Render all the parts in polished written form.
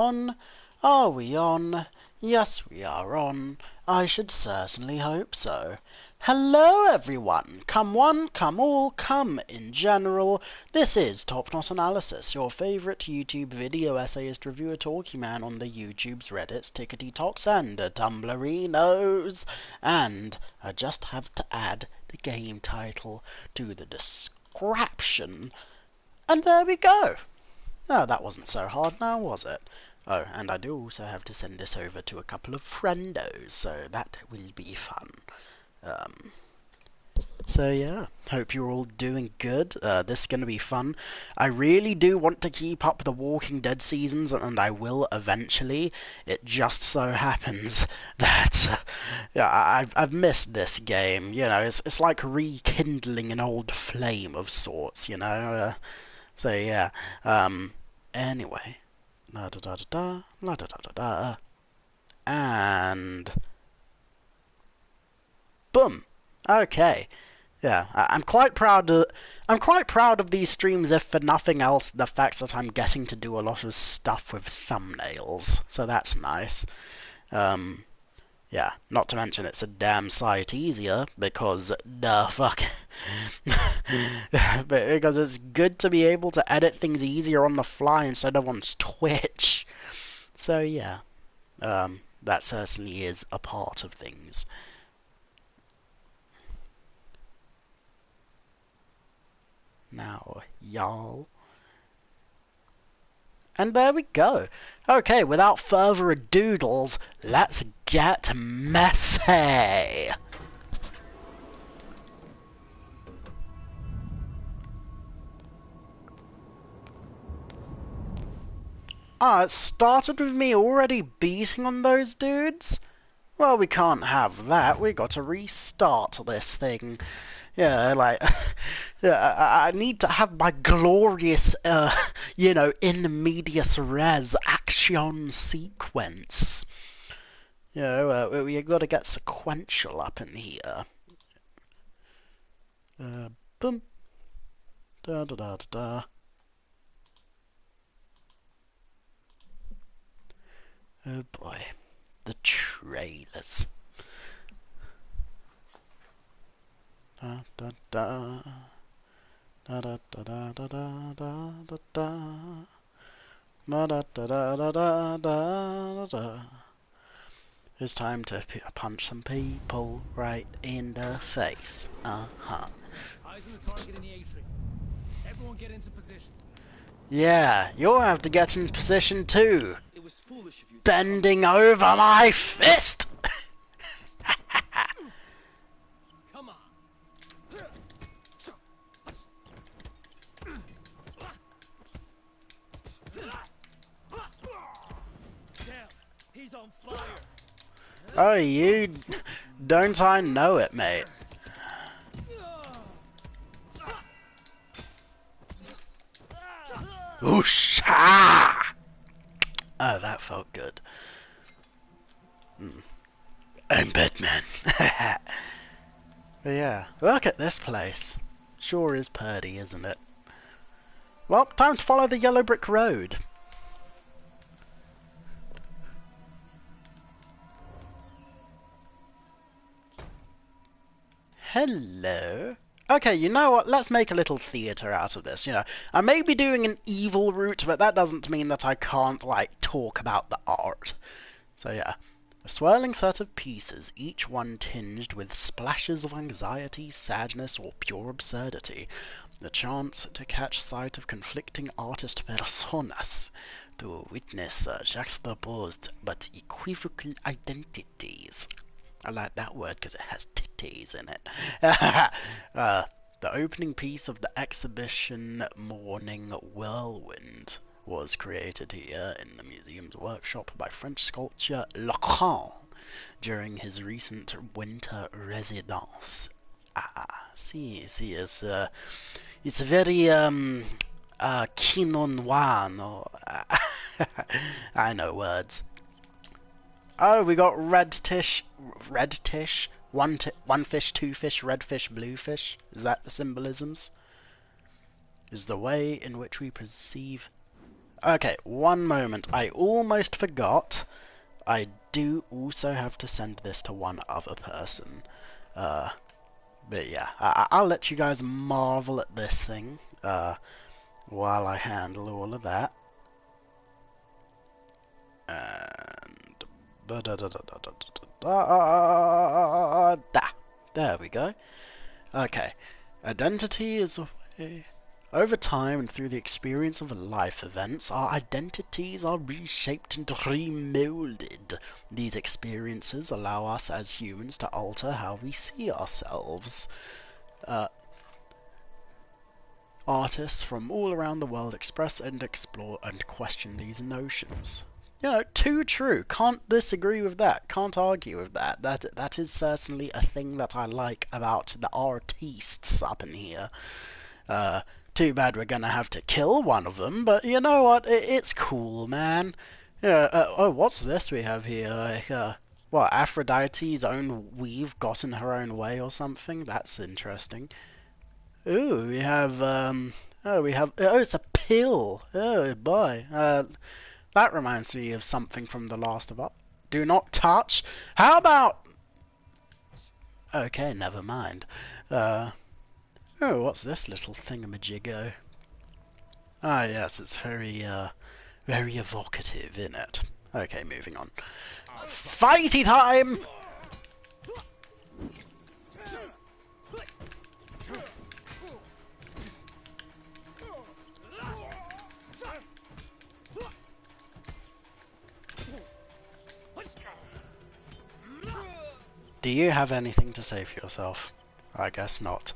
On? Are we on? Yes, we are on. I should certainly hope so. Hello, everyone. Come one, come all, come in general. This is Top Knot Analysis, your favourite YouTube video essayist reviewer talking man on the YouTubes, Reddits, Tickety-Tocs, and Tumblrinos. And I just have to add the game title to the description. And there we go. Oh, that wasn't so hard now, was it? Oh, and I do also have to send this over to a couple of friendos, so that will be fun. So yeah, hope you're all doing good. This is going to be fun. I really do want to keep up the Walking Dead seasons, and I will eventually. It just so happens that yeah, I've missed this game. You know, it's like rekindling an old flame of sorts. You know, so yeah. Anyway, la da da da da, la da da da da, and boom. Okay. Yeah, I'm quite proud of. I'm quite proud of these streams, if for nothing else, the fact that I'm getting to do a lot of stuff with thumbnails. So that's nice. Yeah, not to mention it's a damn sight easier because fuck. Because it's good to be able to edit things easier on the fly instead of on Twitch. So yeah, that certainly is a part of things. Now, y'all. And there we go. Okay, without further ado, let's get messy. It started with me already beating on those dudes? Well, we can't have that. We got to restart this thing. Yeah, like, yeah, I need to have my glorious, you know, in medias res action sequence. You know, we got to get sequential up in here. Boom. Da da da da da. Oh boy, the trailers. Da da da. Da da da da da da da da da. Da da da da da da da da. It's time to punch some people right in the face. Uh-huh. Eyes on the target in the atrium. Everyone get into position. Yeah, you'll have to get in position too. It was foolish of you. Bending over my fist! Come on. Damn, he's on fire. Oh, you... Don't I know it, mate? Oosh! Ah! Oh, that felt good. I'm Batman. But yeah, look at this place. Sure is purdy, isn't it? Well, time to follow the yellow brick road. Hello. Okay, you know what? Let's make a little theatre out of this. You know, I may be doing an evil route, but that doesn't mean that I can't, like, talk about the art. So yeah. A swirling set of pieces, each one tinged with splashes of anxiety, sadness, or pure absurdity. The chance to catch sight of conflicting artist personas, to witness juxtaposed but equivocal identities. I like that word because it has titties in it. The opening piece of the exhibition Morning Whirlwind was created here in the museum's workshop by French sculptor Lacan during his recent winter residence. See, it's very quinoa, no? I know words. Oh, we got red tish, one fish, two fish, red fish, blue fish. Is that the symbolisms? Is the way in which we perceive Okay, one moment. I almost forgot. I do also have to send this to one other person. But yeah, I'll let you guys marvel at this thing while I handle all of that. And there we go. Okay, identity is a way. Over time and through the experience of life events, our identities are reshaped and remolded. These experiences allow us as humans to alter how we see ourselves. Artists from all around the world express and explore and question these notions. You know, too true. Can't disagree with that. Can't argue with that. That is certainly a thing that I like about the artists up in here. Too bad we're gonna have to kill one of them, but you know what? It's cool, man. Yeah. Oh, what's this we have here? Like, what? Aphrodite's own weave got in her own way or something? That's interesting. Ooh, we have oh, it's a pill. Oh boy. That reminds me of something from The Last of Us. Do not touch. How about? Okay, never mind. Oh, what's this little thingamajiggo? Ah, yes, it's very evocative, isn't it? Okay, moving on. Fighty time! Do you have anything to say for yourself? I guess not.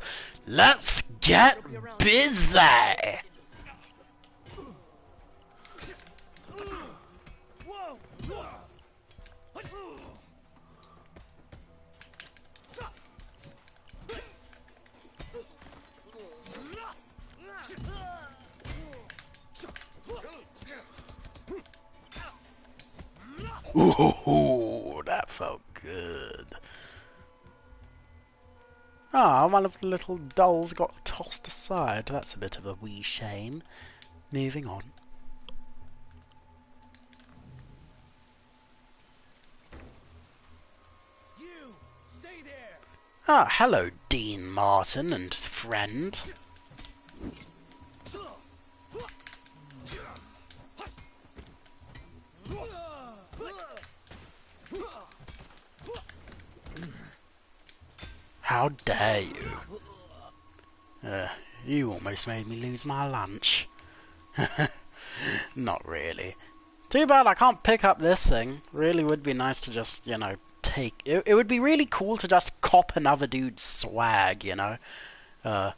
Let's get busy! Ooh, that felt good. Ah, one of the little dolls got tossed aside. That's a bit of a wee shame. Moving on. You stay there. Ah, hello, Dean Martin and friend. How dare you? You almost made me lose my lunch. Not really. Too bad I can't pick up this thing. Really would be nice to just, you know, take... It would be really cool to just cop another dude's swag, you know? Yeah,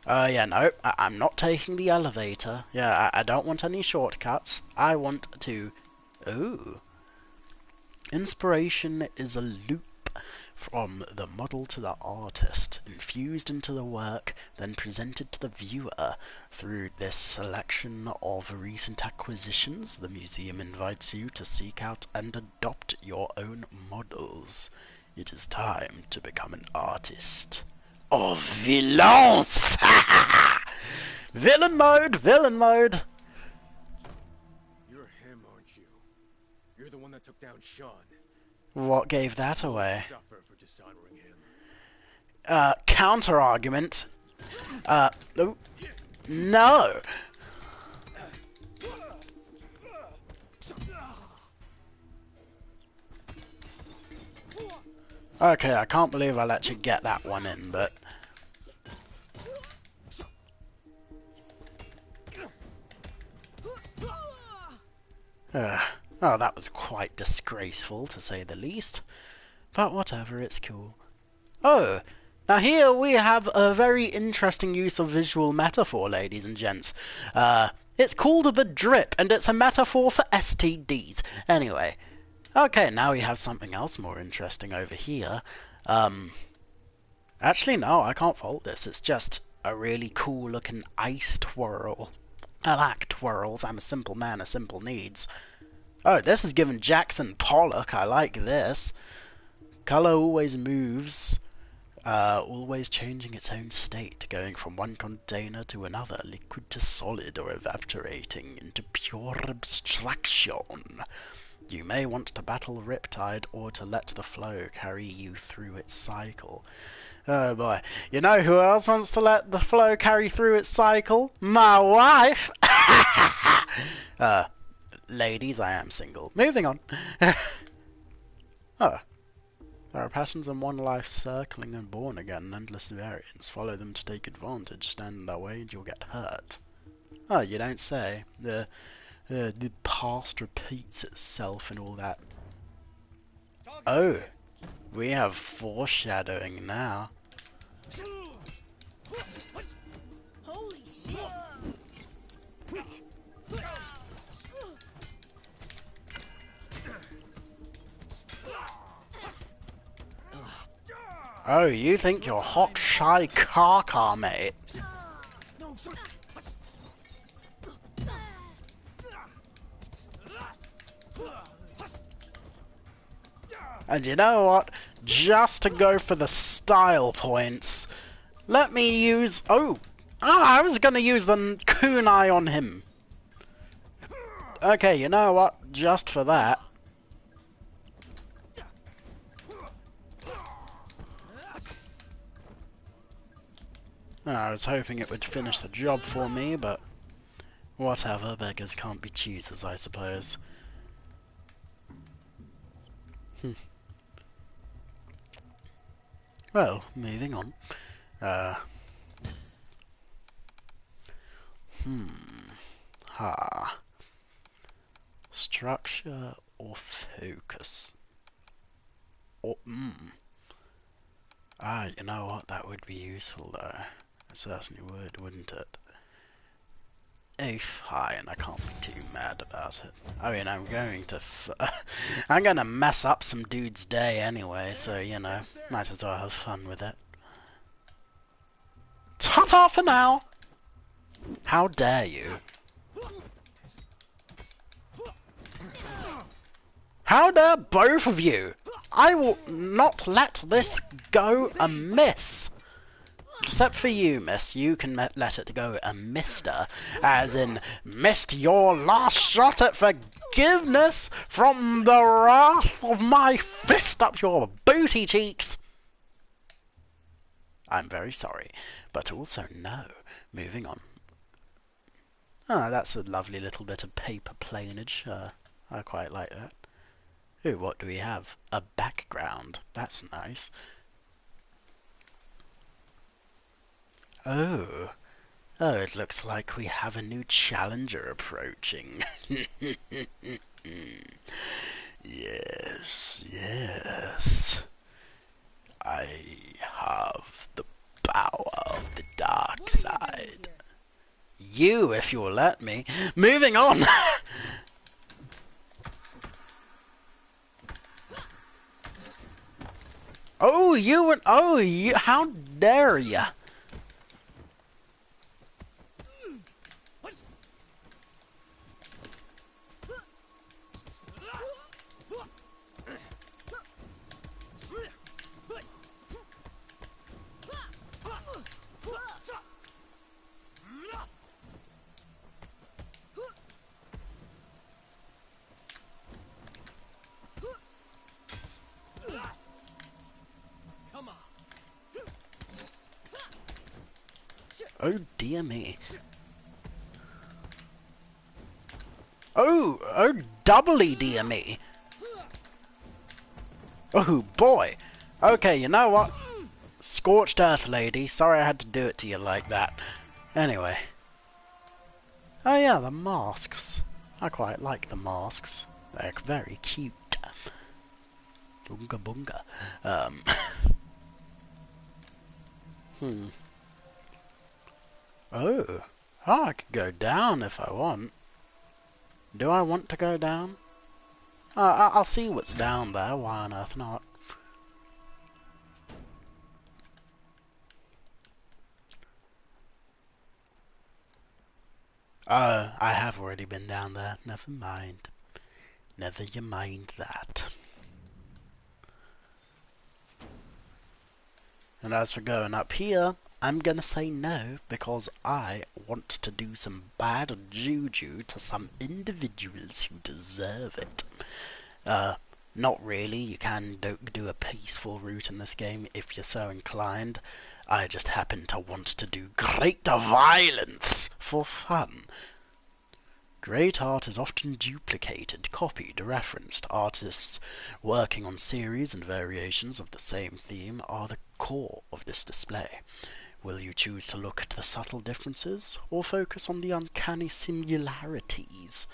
no, I'm not taking the elevator. Yeah, I don't want any shortcuts. I want to... Ooh. Inspiration is a loop from the model to the artist, infused into the work, then presented to the viewer. Through this selection of recent acquisitions, the museum invites you to seek out and adopt your own models. It is time to become an artist of violence! Villain mode! Villain mode! You're him, aren't you? You're the one that took down Sean. What gave that away? Suffer for dishonoring him. Counter argument. Oh, no! Okay, I can't believe I let you get that one in, but... Oh, that was quite disgraceful, to say the least. But whatever, it's cool. Oh, now here we have a very interesting use of visual metaphor, ladies and gents. It's called the drip, and it's a metaphor for STDs. Anyway, okay, now we have something else more interesting over here. Actually, no, I can't fault this. It's just a really cool-looking ice twirl. I like twirls. I'm a simple man of simple needs. Oh, this is given Jackson Pollock. I like this. Color always moves. Always changing its own state, going from one container to another, liquid to solid, or evaporating into pure abstraction. You may want to battle Riptide or to let the flow carry you through its cycle. Oh boy. You know who else wants to let the flow carry through its cycle? My wife! Ladies, I am single. Moving on. Oh. There are passions in one life circling and born again, endless variants. Follow them to take advantage. Stand in their way and you'll get hurt. Oh, you don't say. The past repeats itself and all that. Oh, we have foreshadowing now. Holy shit! Oh, you think you're hot, shy car, mate? And you know what? Just to go for the style points, let me use... Oh! Ah, I was gonna use the kunai on him. Okay, you know what? Just for that. I was hoping it would finish the job for me, but... Whatever, beggars can't be choosers, I suppose. Well, moving on. Ha. Structure or focus? Or, Ah, you know what? That would be useful, though. It certainly would, wouldn't it? Fine, I can't be too mad about it. I mean, I'm going to I'm gonna mess up some dude's day anyway, so, you know, might as well have fun with it. Ta-ta for now! How dare you? How dare both of you? I will not let this go amiss. Except for you, miss. You can let it go a mister. As in, missed your last shot at forgiveness from the wrath of my fist up your booty cheeks. I'm very sorry, but also no. Moving on. Ah, that's a lovely little bit of paper planage. I quite like that. Ooh, what do we have? A background. That's nice. Oh. Oh, it looks like we have a new challenger approaching. Yes, yes. I have the power of the dark side. You, if you'll let me. Moving on! Oh, you and... Oh, you... How dare ya? Oh dear me. Oh doubly dear me. Oh boy. Okay, you know what? Scorched earth, lady. Sorry I had to do it to you like that. Anyway. Oh yeah, the masks. I quite like the masks. They're very cute. Bunga bunga. Oh, I could go down if I want. Do I want to go down? I'll see what's down there, why on earth not? Oh, I have already been down there, never mind. Never you mind that. And as for going up here, I'm gonna say no, because I want to do some bad juju to some individuals who deserve it. Not really, you can do a peaceful route in this game if you're so inclined. I just happen to want to do great violence for fun. Great art is often duplicated, copied, referenced. Artists working on series and variations of the same theme are the core of this display. Will you choose to look at the subtle differences, or focus on the uncanny similarities?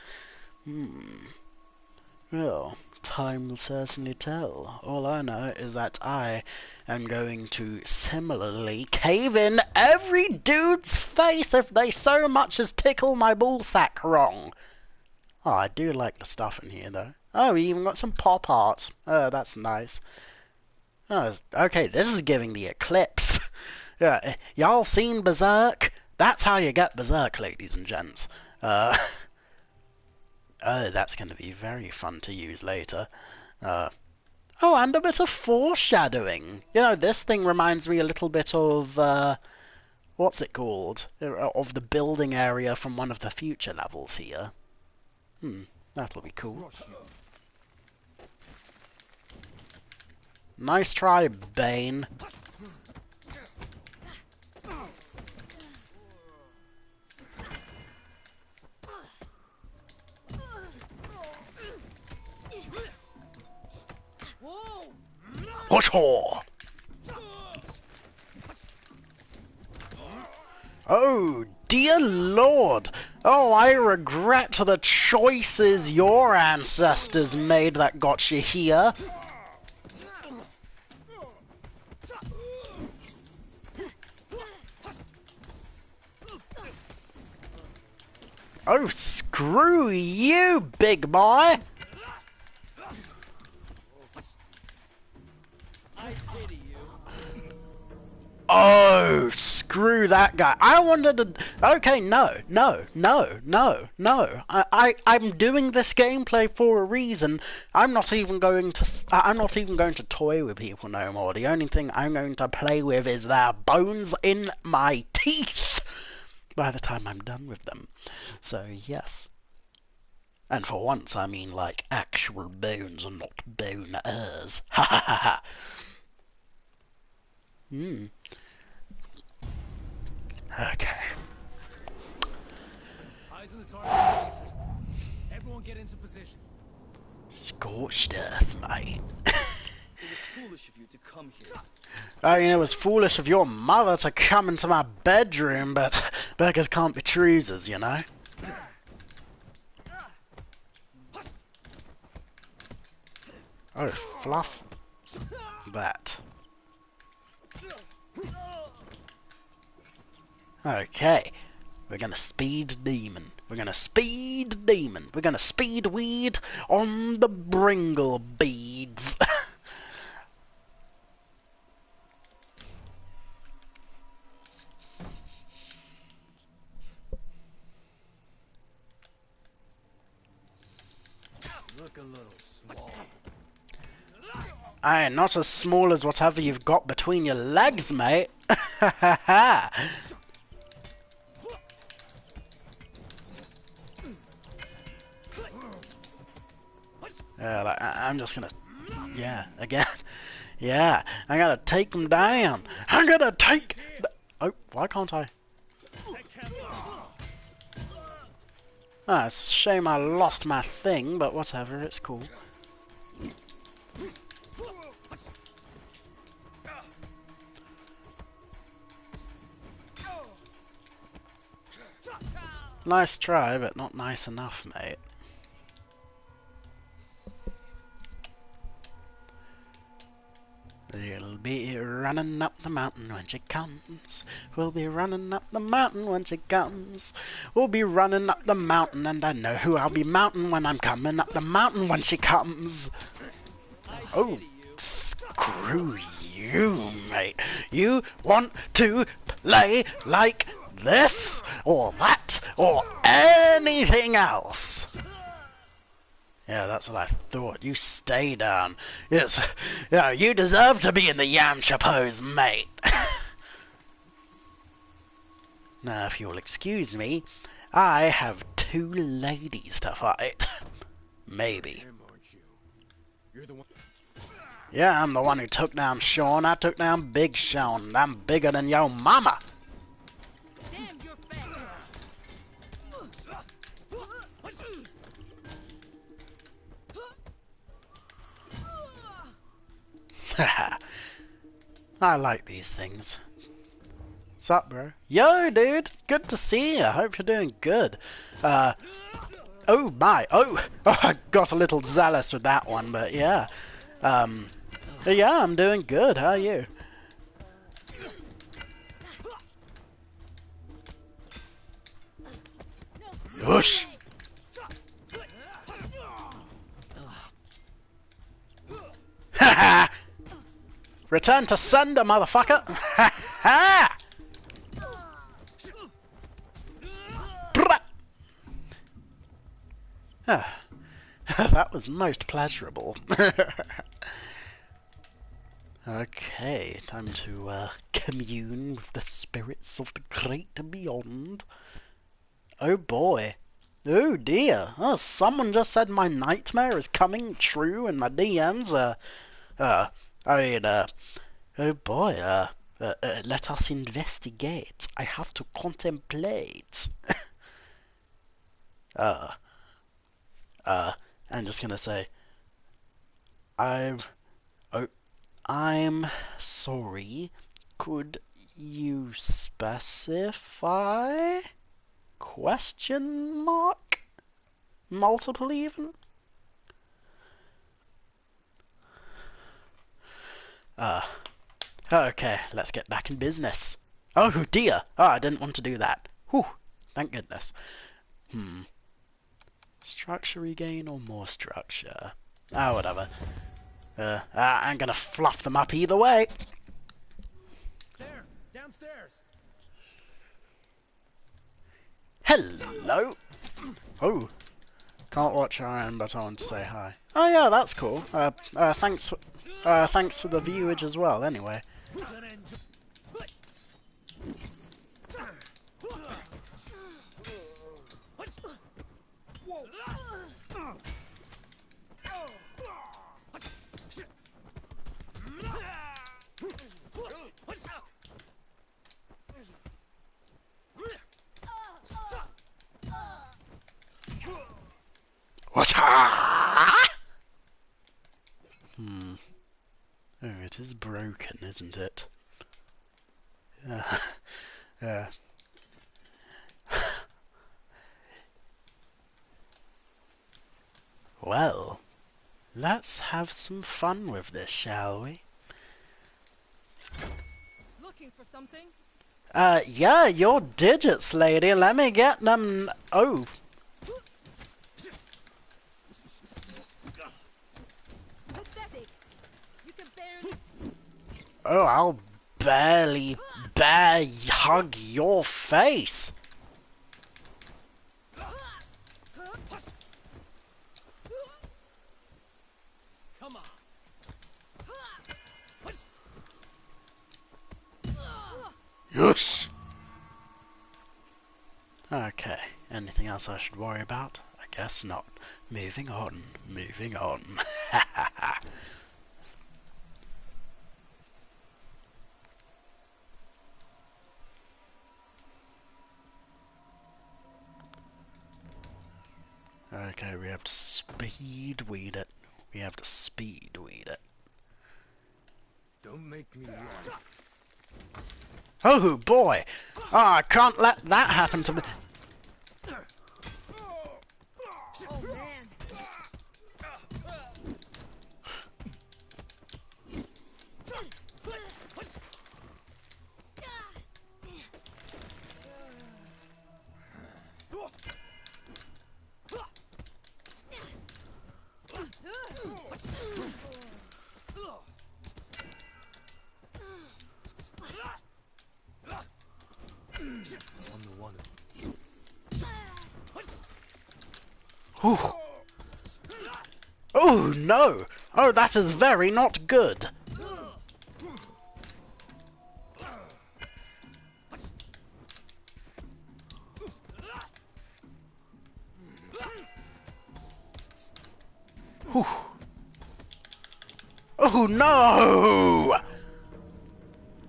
Well, time will certainly tell. All I know is that I am going to similarly cave in every dude's face if they so much as tickle my ballsack wrong. Oh, I do like the stuff in here, though. Oh, we even got some pop art. Oh, that's nice. Oh, okay, this is giving the eclipse. Yeah, y'all seen Berserk? That's how you get Berserk, ladies and gents. Oh, that's going to be very fun to use later. Oh, and a bit of foreshadowing. You know, this thing reminds me a little bit of, what's it called? Of the building area from one of the future levels here. That'll be cool. Nice try, Bane. Whoa! Oh, dear Lord! Oh, I regret the choices your ancestors made that got you here. Oh, screw you, big boy! Oh, screw that guy. I wanted to... Okay, no. I'm doing this gameplay for a reason. I'm not even going to toy with people no more. The only thing I'm going to play with is their bones in my teeth by the time I'm done with them. So, yes. And for once, I mean, like, actual bones and not boners. Ha ha ha ha. Okay. Eyes on the target. Everyone get into position. Scorched earth, mate. It was foolish of you to come here. I mean, it was foolish of your mother to come into my bedroom, but beggars can't be choosers, you know? Oh, fluff that. Okay, we're gonna speed demon. We're gonna speed demon. We're gonna speed weed on the Bringle beads. Look a little small. Aye, not as small as whatever you've got between your legs, mate. Ha ha ha. Yeah, like, I'm just gonna... Yeah, again. Yeah, I gotta take them down. I'm gonna take... Oh, why can't I? Ah, it's a shame I lost my thing, but whatever, it's cool. Nice try, but not nice enough, mate. We'll be running up the mountain when she comes. We'll be running up the mountain when she comes. We'll be running up the mountain, and I know who I'll be mounting when I'm coming up the mountain when she comes. Oh, screw you, mate. You want to play like this, or that, or anything else? Yeah, that's what I thought. You stay down. Yes, yeah, you deserve to be in the Yamcha pose, mate. Now, if you'll excuse me, I have 2 ladies to fight. Maybe. Him, aren't you? You're the one. Yeah, I'm the one who took down Sean. I took down Big Sean. I'm bigger than your mama. Damn, you're fast. I like these things. What's up, bro? Yo, dude. Good to see you. Hope you're doing good. Oh my. Oh, I got a little zealous with that one, but yeah. Yeah, I'm doing good. How are you? Whoosh. Haha. Return to sender, motherfucker. Ha ha. That was most pleasurable. Okay, time to commune with the spirits of the great beyond. Oh boy. Oh dear. Oh, someone just said my nightmare is coming true in my DMs. Oh boy. Let us investigate. I have to contemplate. I'm just gonna say, I'm sorry. Could you specify? Question mark? Multiple even? Okay, let's get back in business. Oh dear! Oh, I didn't want to do that. Whew, thank goodness. Structure regain or more structure? Ah, whatever. I'm gonna fluff them up either way. There, downstairs. Hello. Oh, can't watch Iron, but I want to say hi. Oh yeah, that's cool. Thanks for the viewage as well. Anyway. What? Oh, it is broken, isn't it? Yeah. Well, let's have some fun with this, shall we? Looking for something? Yeah, your digits, lady. Let me get them. Oh. Pathetic. You can barely. Oh, I'll barely hug your face. Come on. Yes. Okay, anything else I should worry about? I guess not. Moving on, moving on. Okay, we have to speed weed it. We have to speed weed it. Don't make me run. Oh boy! Oh, I can't let that happen to me. Oh man. I'm the one who... Whew. Oh no! Oh, that is very not good. Whew. Oh no!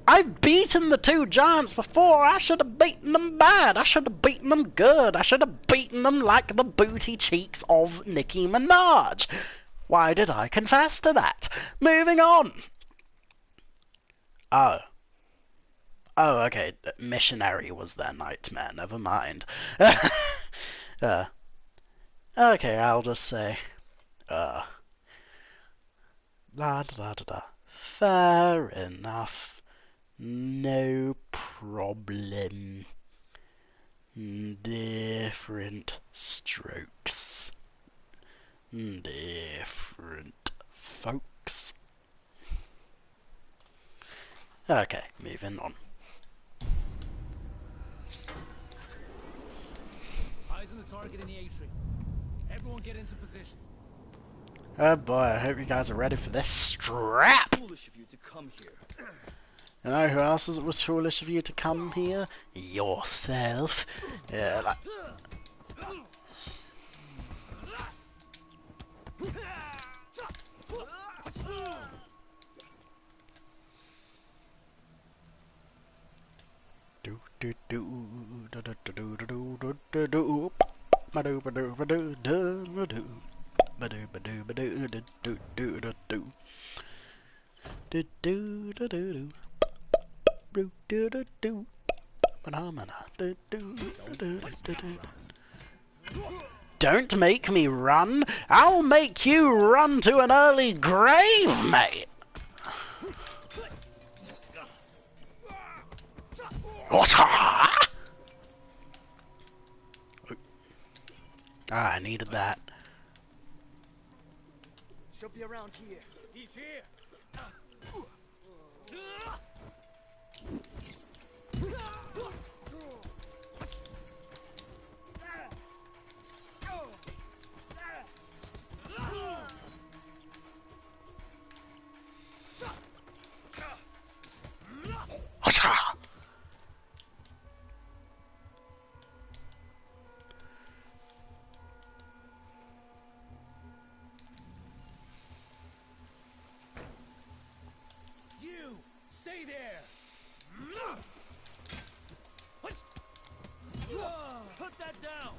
I've beaten the two giants before. I should have beaten them bad. I should have beaten them good. I should have beaten them like the booty cheeks of Nicki Minaj. Why did I confess to that? Moving on. Oh. Oh, okay. Missionary was their nightmare. Never mind. Okay, I'll just say, la da da da da. Fair enough. No problem. Different strokes. Different folks. Okay, moving on. Eyes on the target in the atrium. Everyone get into position. Oh boy, I hope you guys are ready for this strap! Foolish of you to come here. You know who else it was foolish of you to come here? Yourself. Yeah, like... Do do do do do do do do do do do ba do ba do ba do do ba do ba do ba do ba do do do do do do do do do do do do do do phenomena do do do do do. Don't make me run. I'll make you run to an early grave, mate. What? Ah, I needed that. She'll be around here. He's here. Whatcha? You stay there. Put that down.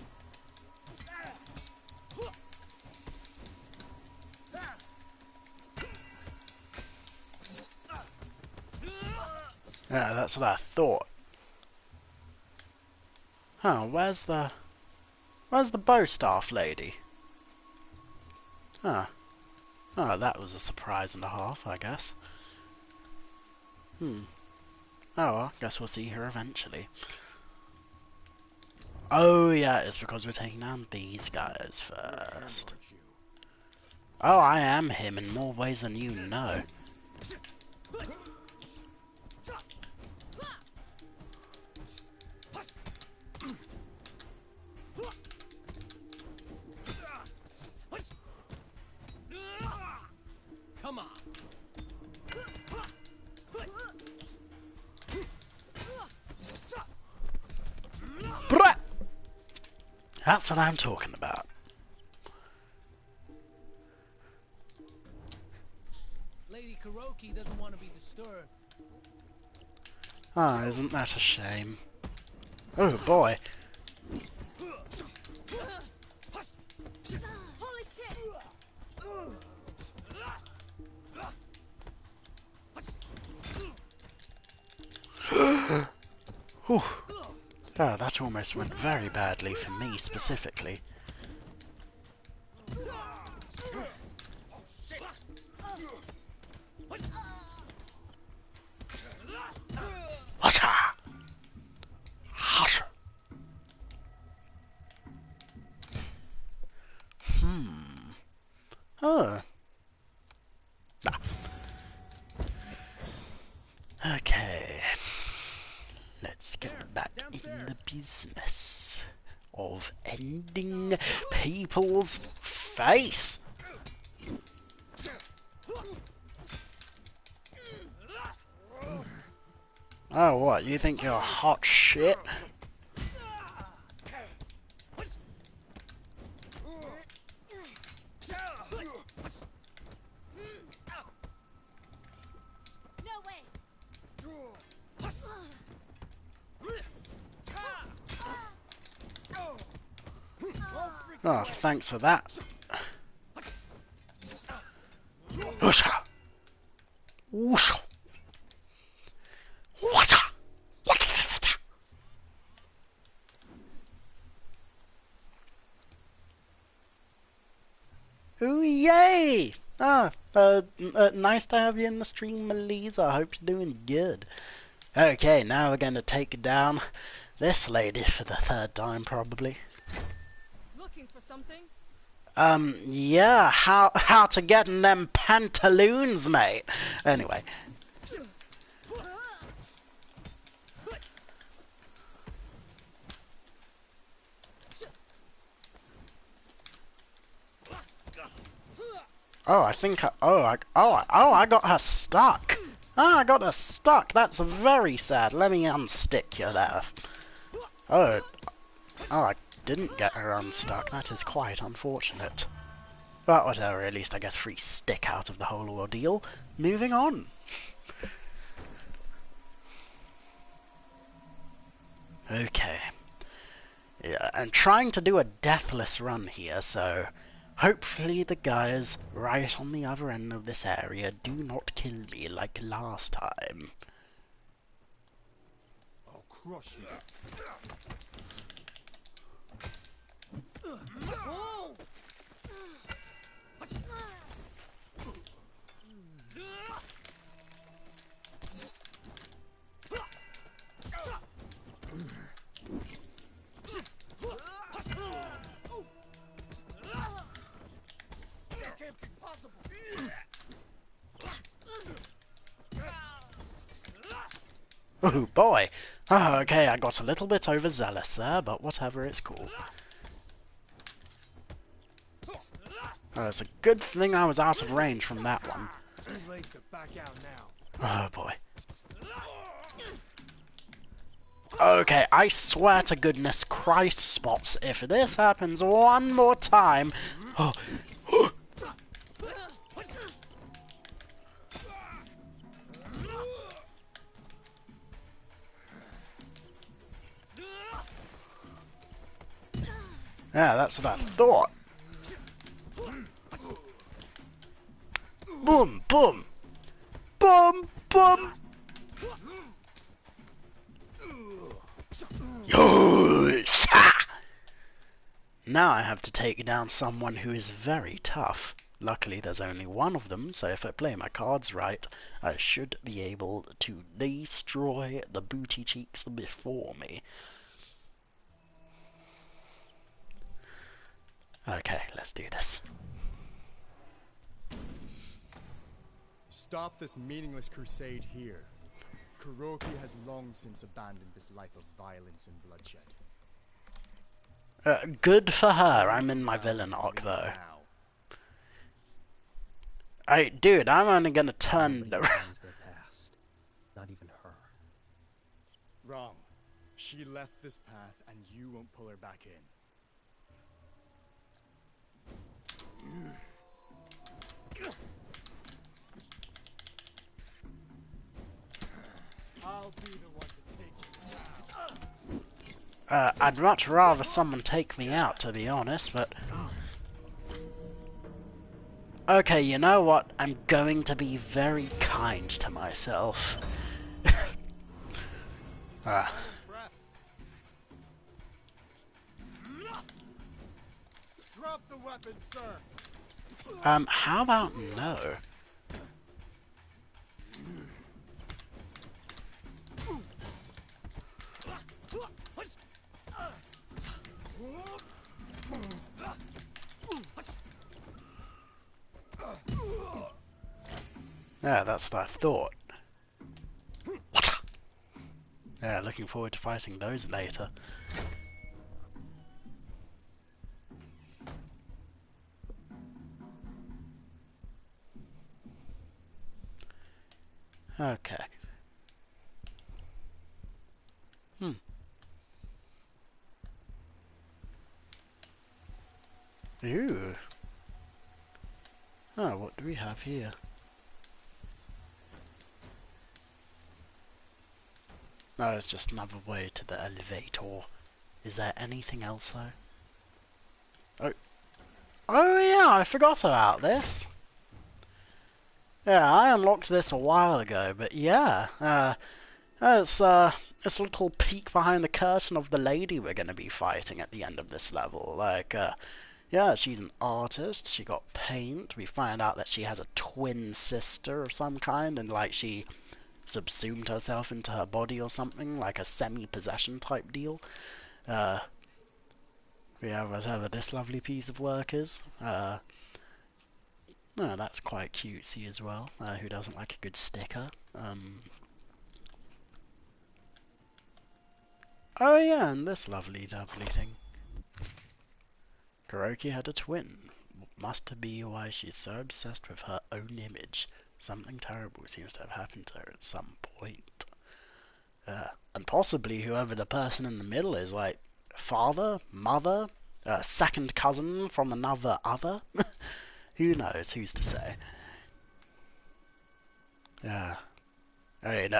Yeah, that's what I thought. Huh, where's the bow staff lady? Huh. Oh, that was a surprise and a half, I guess. Oh, well, guess we'll see her eventually. Oh, yeah, it's because we're taking down these guys first. Oh, I am him in more ways than you know. Come on. Bruh! That's what I'm talking about. Lady Kuroki doesn't want to be disturbed. Ah, isn't that a shame? Oh boy. Holy shit! Whew. Oh, that almost went very badly for me specifically. Whatcha? Hot. Oh. Ah. Okay. Let's get back in the business of ending people's face. Oh, what? You think you're hot shit? No way. Oh, thanks for that. Whoosha! Whoosha! Whoosha! Whoosha! Ooh, yay! Nice to have you in the stream, Melisa. I hope you're doing good. Okay, now we're gonna take down this lady for the third time, probably. Looking for something? Yeah, how to get in them pantaloons, mate. Anyway. Oh, I think I got her stuck. Oh, I got her stuck. That's very sad. Let me unstick you there. Oh, I didn't get her unstuck. That is quite unfortunate. But whatever, at least I get a free stick out of the whole ordeal. Moving on. Okay. Yeah, I'm trying to do a deathless run here, so hopefully the guys right on the other end of this area do not kill me like last time. I'll crush you. Oh! That can't be possible. Oh boy! Oh, okay, I got a little bit overzealous there, but whatever, it's cool. Oh, it's a good thing I was out of range from that one. Too late to back out now. Oh boy. Okay, I swear to goodness Christ, Spots, if this happens one more time... Oh. Yeah, that's what I thought. Boom, boom. Boom, boom. Yo-sha! Now I have to take down someone who is very tough. Luckily there's only one of them, so if I play my cards right, I should be able to destroy the booty cheeks before me. Okay, let's do this. Stop this meaningless crusade here. Kuroki has long since abandoned this life of violence and bloodshed. Good for her, I'm in my villain arc though. Now. Hey, dude, I'm only gonna turn... Nobody knows their past. Not even her. Wrong. She left this path and you won't pull her back in. I'll be the one to take you down. I'd much rather someone take me out, to be honest, but... Okay, you know what? I'm going to be very kind to myself. Impressed. Drop the weapon, sir. How about no? Yeah, that's what I thought. Yeah, looking forward to fighting those later. Okay. Ooh. Oh, what do we have here? No, it's just another way to the elevator. Is there anything else though? Oh. Oh yeah, I forgot about this. Yeah, I unlocked this a while ago, but yeah. It's a little peek behind the curtain of the lady we're gonna be fighting at the end of this level. Like, yeah, she's an artist, she got paint, we find out that she has a twin sister of some kind, and like she subsumed herself into her body or something, like a semi-possession type deal. Yeah, whatever this lovely piece of work is. No, that's quite cutesy as well. Who doesn't like a good sticker? Oh yeah, and this lovely thing. Kuroki had a twin. Must be why she's so obsessed with her own image. Something terrible seems to have happened to her at some point. And possibly whoever the person in the middle is, like father, mother, second cousin from another other. Who knows? Who's to say? Yeah. I mean,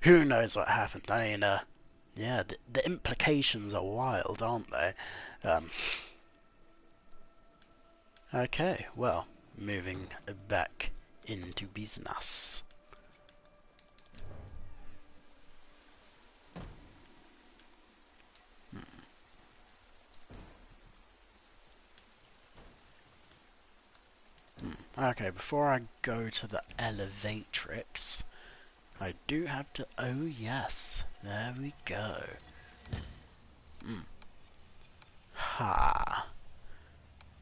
who knows what happened? I mean, yeah, the implications are wild, aren't they? Okay, well, moving back into business. Okay, before I go to the elevatrix, I do have to... Oh yes, there we go. Ha.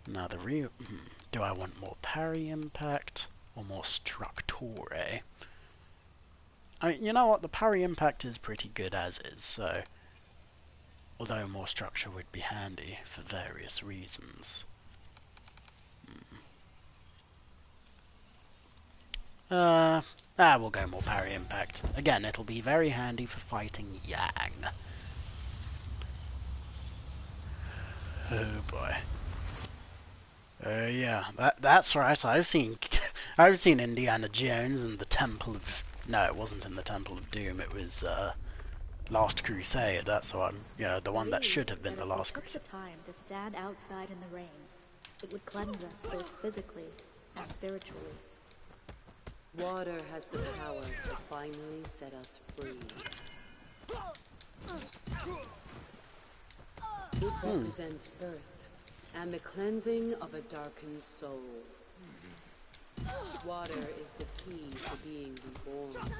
Now the real... do I want more parry impact or more structure? I mean, you know what, the parry impact is pretty good as is, so... Although more structure would be handy for various reasons. We'll go more parry impact. Again, it'll be very handy for fighting Yang. Oh boy. Yeah, that's right. I've seen Indiana Jones and the Temple of... No, it wasn't in the Temple of Doom. It was Last Crusade. That's the one. You know, the one that should have been the Last Crusade. If we took the time to stand outside in the rain, it would cleanse us both physically and spiritually. Water has the power to finally set us free. It represents birth and the cleansing of a darkened soul. Water is the key to being reborn.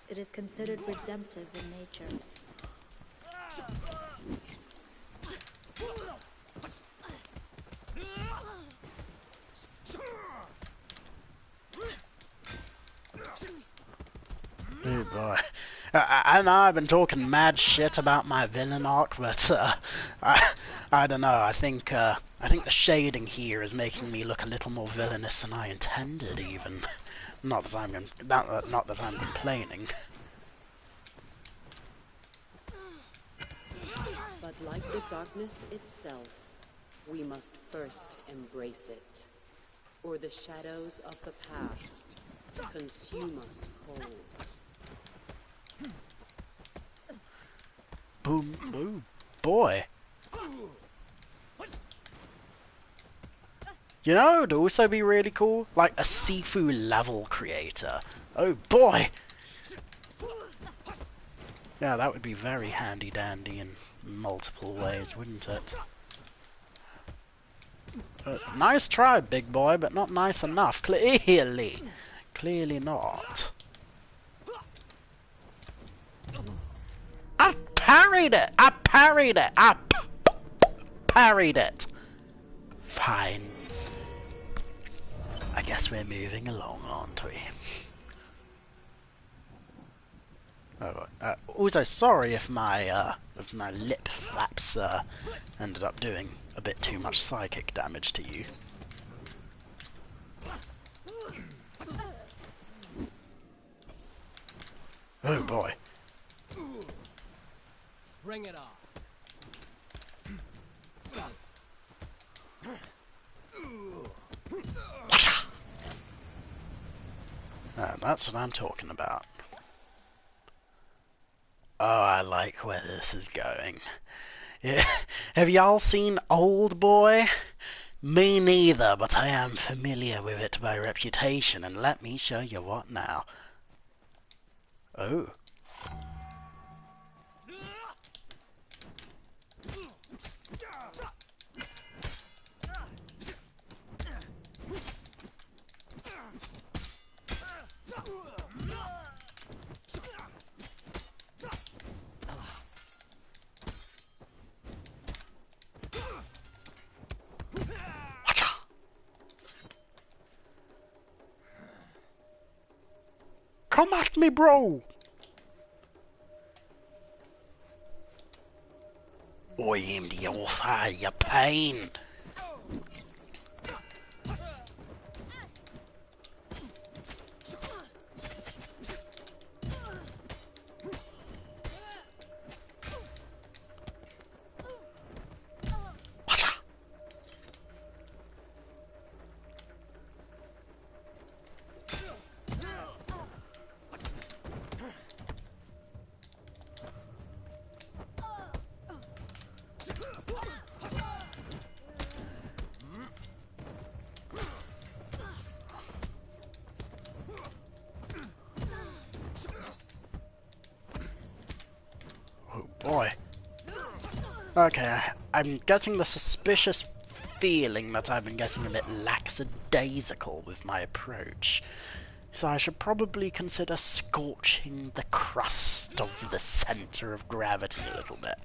It is considered redemptive in nature. Oh boy. I know I've been talking mad shit about my villain arc, but I don't know. I think the shading here is making me look a little more villainous than I intended. Even not that I'm complaining. But like the darkness itself, we must first embrace it, or the shadows of the past consume us whole. Boom, boom, boy. You know, it'd also be really cool, like a Sifu level creator. Oh boy! Yeah, that would be very handy dandy in multiple ways, wouldn't it? Nice try, big boy, but not nice enough. Clearly not. I parried it! I parried it! I parried it! Fine. I guess we're moving along, aren't we? Also, sorry if my lip flaps ended up doing a bit too much psychic damage to you. Oh boy. Bring it on. That's what I'm talking about. Oh, I like where this is going. Yeah. Have y'all seen Old Boy? Me neither, but I am familiar with it by reputation, and let me show you what now. Oh. Come at me, bro! I am the author of your pain. Oh boy. Okay, I'm getting the suspicious feeling that I've been getting a bit lackadaisical with my approach. So I should probably consider scorching the crust of the center of gravity a little bit.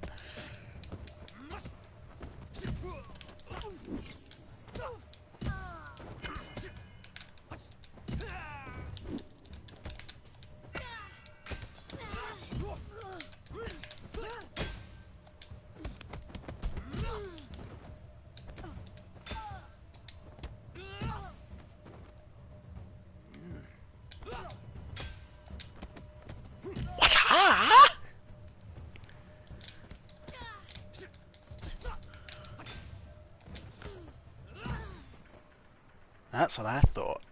That's what I thought.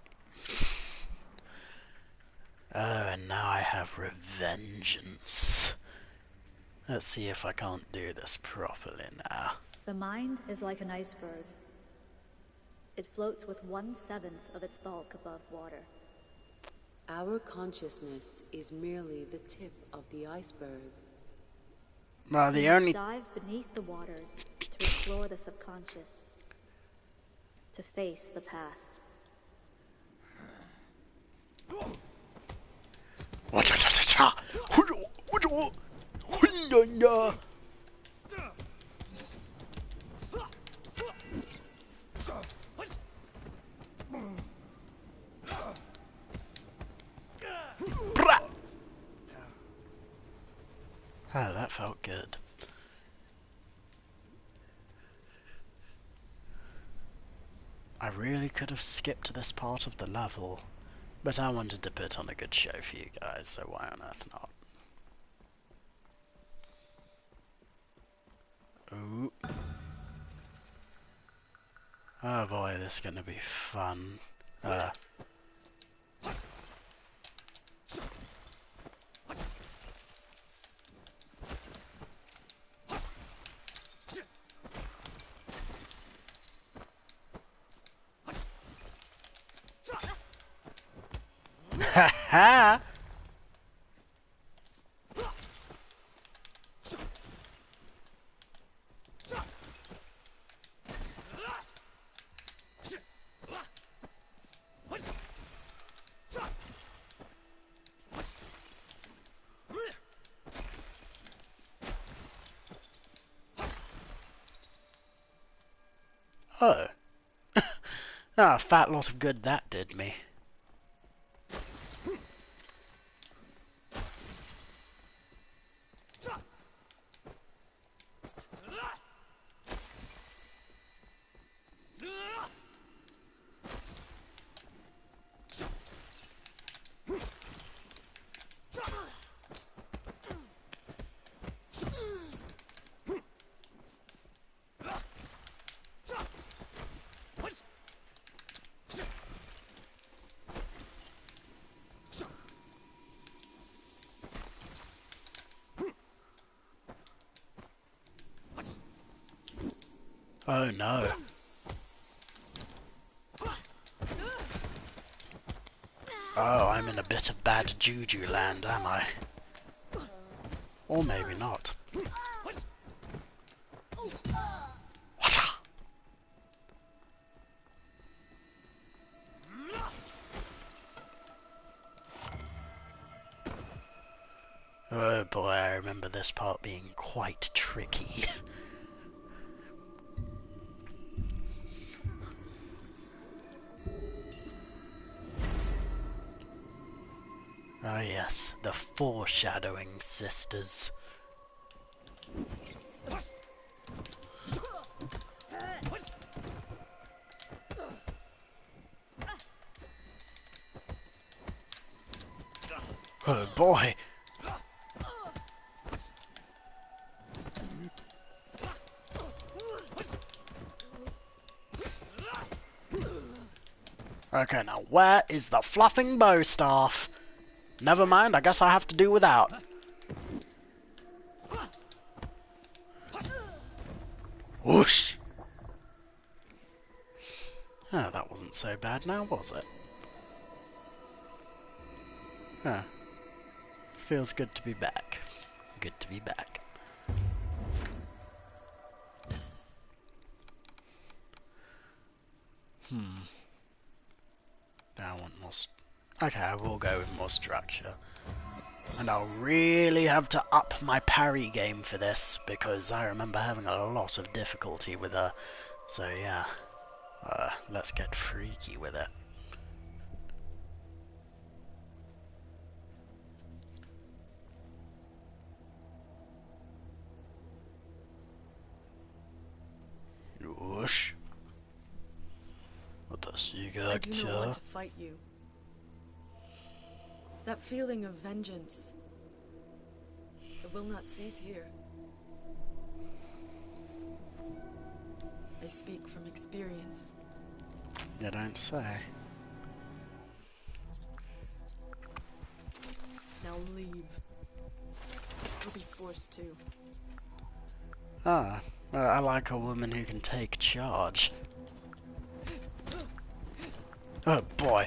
Oh, and now I have revengeance. Let's see if I can't do this properly now. The mind is like an iceberg. It floats with 1/7 of its bulk above water. Our consciousness is merely the tip of the iceberg. Well, We the must only... dive beneath the waters to explore the subconscious, to face the past. Oh, that felt good. I really could have skipped this part of the level, but I wanted to put on a good show for you guys, so why on earth not? Ooh. Oh boy, this is gonna be fun. Ha ha! Oh. Ah, a fat lot of good that did me. Oh no. Oh, I'm in a bit of bad juju land, am I? Or maybe not. Whatcha? Oh boy, I remember this part being quite tricky. Oh yes, the foreshadowing sisters. Oh boy! Okay, now where is the fluffing bow staff? Never mind, I guess I have to do without. Whoosh! Oh, that wasn't so bad now, was it? Huh. Feels good to be back. Good to be back. I want more... Okay, I will go with more structure. And I'll really have to up my parry game for this, because I remember having a lot of difficulty with her. So yeah, let's get freaky with it. Whoosh. What does she I got? do not want to fight you. That feeling of vengeance, it will not cease here. I speak from experience. You don't say. Now leave. You'll be forced to. Ah, I like a woman who can take charge. Oh boy.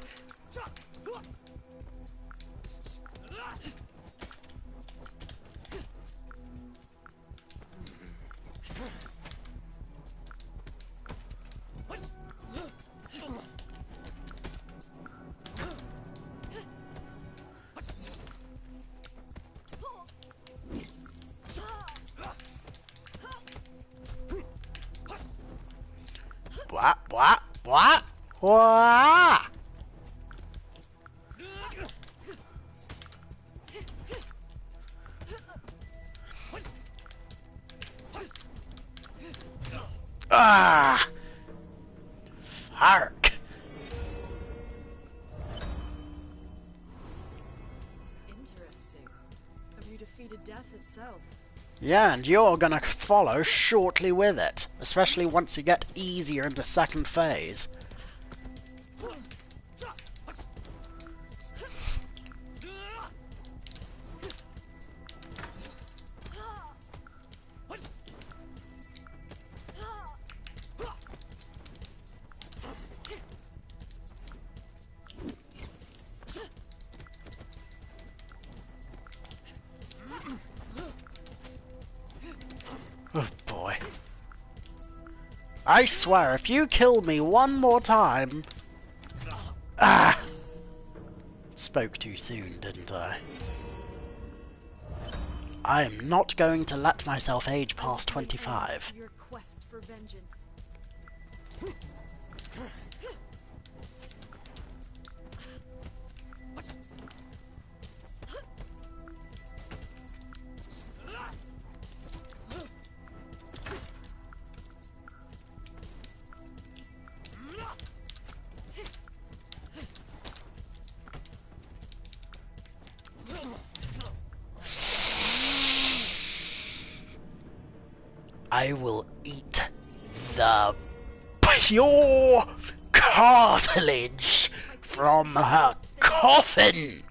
What? What? Ah! Hark! Interesting. Have you defeated death itself? Yeah, and you're gonna follow shortly with it, especially once you get easier in the second phase. Oh boy. I swear, if you kill me one more time... Ah! Spoke too soon, didn't I? I am not going to let myself age past 25. Your quest for vengeance. I will eat the pure cartilage from her coffin!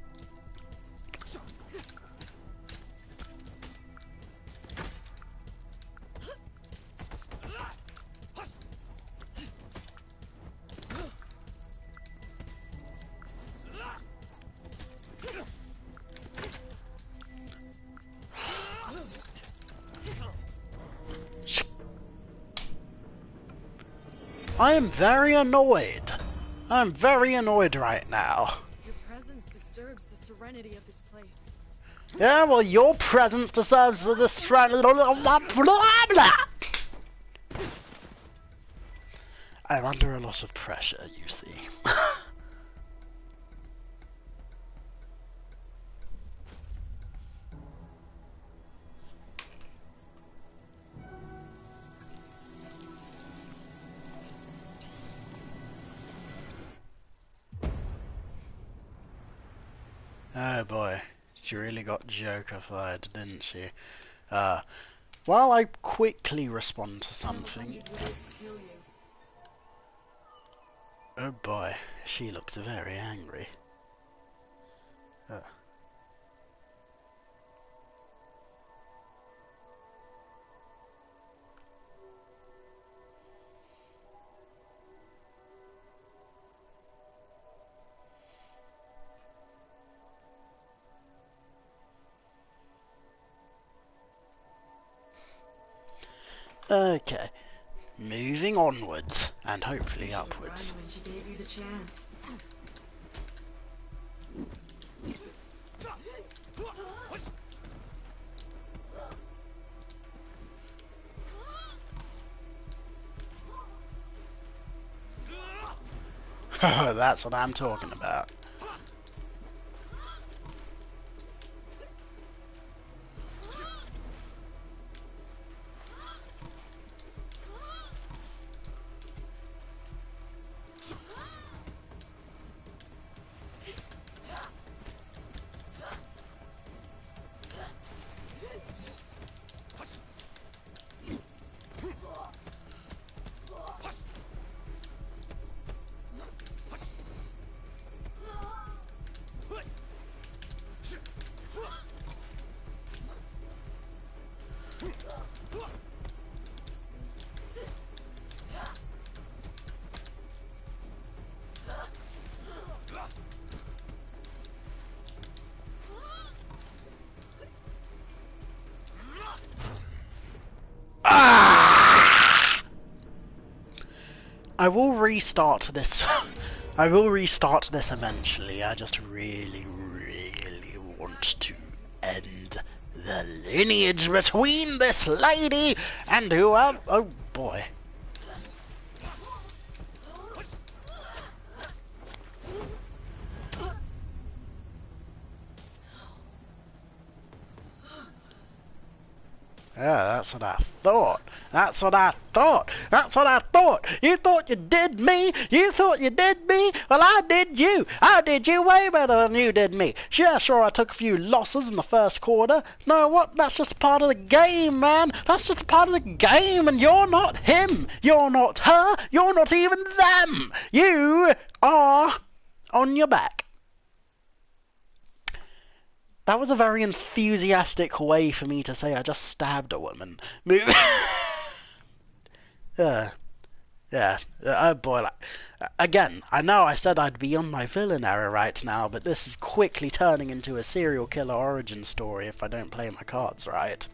I am very annoyed. I'm very annoyed right now. Your presence disturbs the serenity of this place. Yeah, well, your presence deserves the strength. I'm under a lot of pressure, you see. Oh boy, she really got Joker-fied, didn't she? While I quickly respond to something... Oh boy, she looks very angry. Okay, moving onwards, and hopefully upwards. When she gave you the chance. That's what I'm talking about. I will restart this. I will restart this eventually. I just really, really want to end the lineage between this lady and whoever. Oh boy. Yeah, that's what I thought. That's what I thought. That's what I thought. You thought you did me. You thought you did me. Well, I did you. I did you way better than you did me. Yeah, sure, I took a few losses in the first quarter. No, what? That's just a part of the game, man. That's just a part of the game, and you're not him. You're not her. You're not even them. You are on your back. That was a very enthusiastic way for me to say I just stabbed a woman. Yeah. Oh boy. Again, I know I said I'd be on my villain era right now, but this is quickly turning into a serial killer origin story if I don't play my cards right.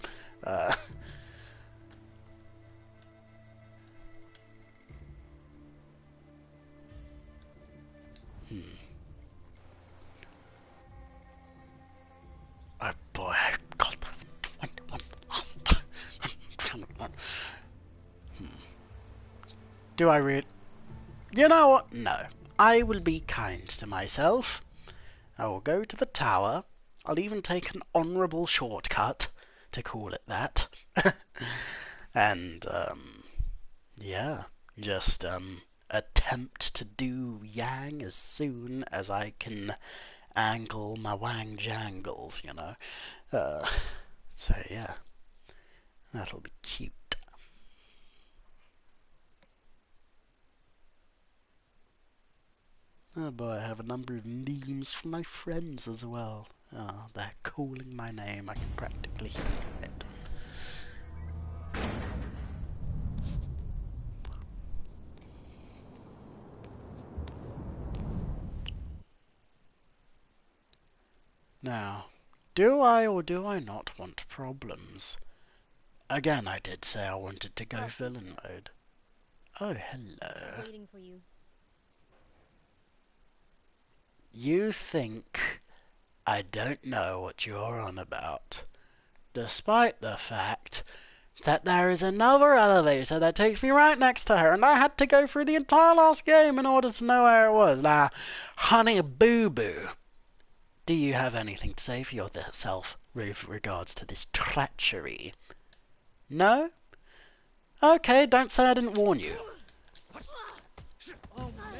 Oh boy, God. Do I read? You know what? No. I will be kind to myself. I will go to the tower. I'll even take an honourable shortcut, to call it that. And, yeah, just, attempt to do Yang as soon as I can angle my wang jangles, you know. So yeah, that'll be cute. Oh boy, I have a number of memes from my friends as well. Oh, they're calling my name, I can practically hear it. Now, do I or do I not want problems? Again, I did say I wanted to go villain mode. Oh, She's hello. waiting for you. You think I don't know what you're on about, despite the fact that there is another elevator that takes me right next to her, and I had to go through the entire last game in order to know where it was. Now, honey boo boo, do you have anything to say for yourself with regards to this treachery? No? Okay, don't say I didn't warn you. Oh man!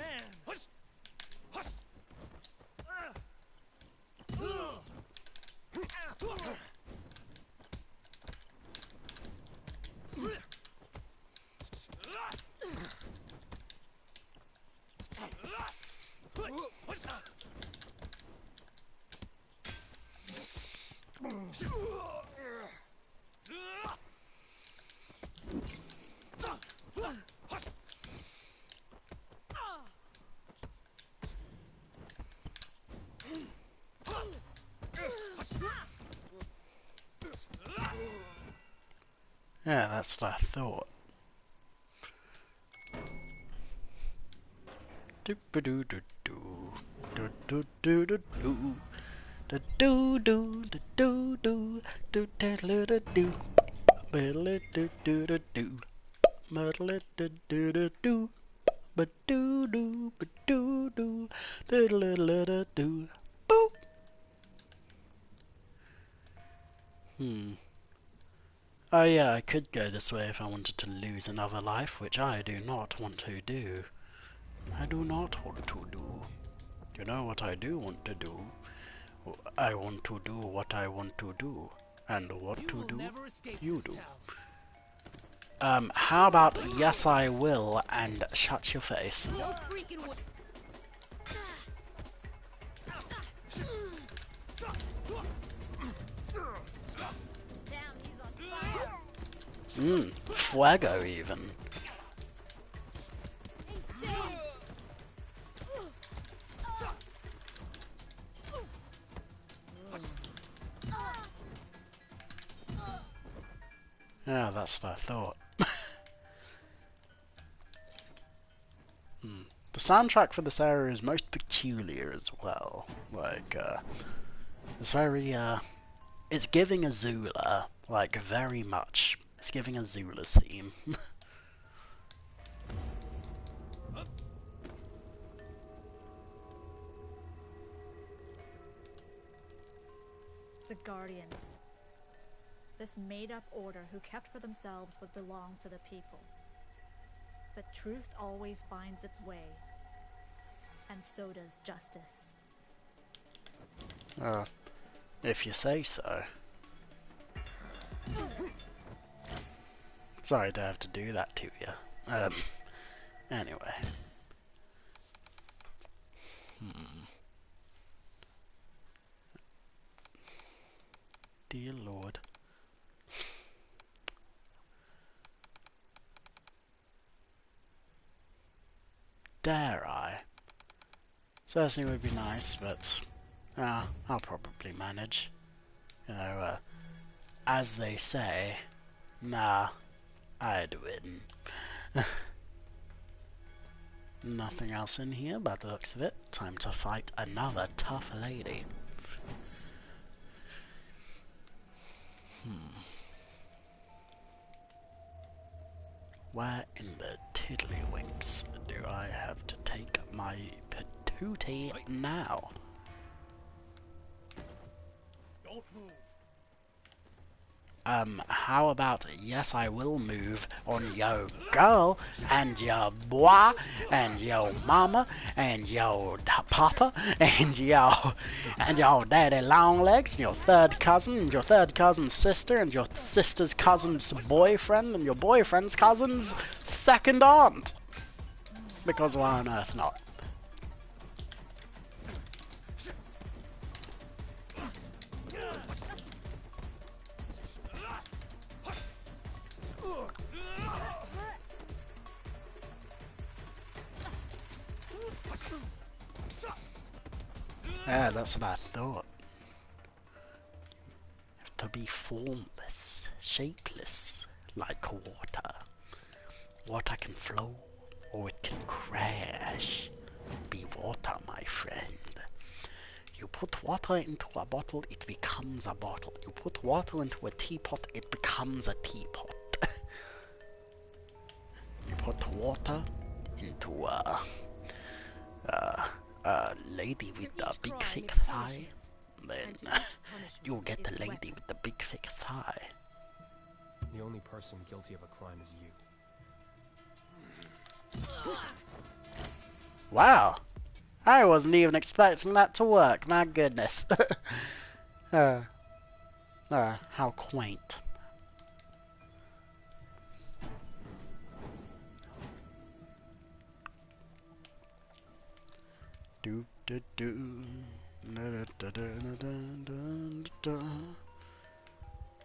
Yeah, that's what I thought. Do-ba-do-do-do. Do-do-do-do-do. Do-do-do. Do-do-do. Do-do-do-do-do. Ba-da-do-do-do-do. Ba-da-do-do-do-do. Ba-do-do. Ba-do-do. Do-do-do-do-do. Boop. Oh yeah, I could go this way if I wanted to lose another life, which I do not want to do. I do not want to do. You know what I do want to do? I want to do what I want to do. And what to do, you do. How about yes I will and shut your face? No freaking way. Damn, he's on fire. Fuego even. Insane. Yeah, that's what I thought. The soundtrack for this area is most peculiar as well. Like, it's very, it's giving a Zula, like, very much. It's giving a Zula theme. The Guardians. This made-up order who kept for themselves what belongs to the people. But truth always finds its way. And so does justice. If you say so. Sorry to have to do that to you. Anyway. Dear Lord. Dare I? Certainly would be nice, but I'll probably manage. You know, as they say, nah, I'd win. Nothing else in here by the looks of it. Time to fight another tough lady. Where in the tiddlywinks do I have to take my patootie now? Don't move. How about yes I will move on yo girl and yo boy and yo mama and yo papa and yo daddy long legs and your third cousin and your third cousin's sister and your sister's cousin's boyfriend and your boyfriend's cousin's second aunt. Because why on earth not? Yeah, that's what I thought. To be formless, shapeless, like water. Water can flow or it can crash. Be water, my friend. You put water into a bottle, it becomes a bottle. You put water into a teapot, it becomes a teapot. You put water into a lady with a big thick thigh, then you'll get the lady with the big thick thigh. The only person guilty of a crime is you. Wow! I wasn't even expecting that to work, my goodness. How quaint. Do do do. Da, da, da, da, da, da.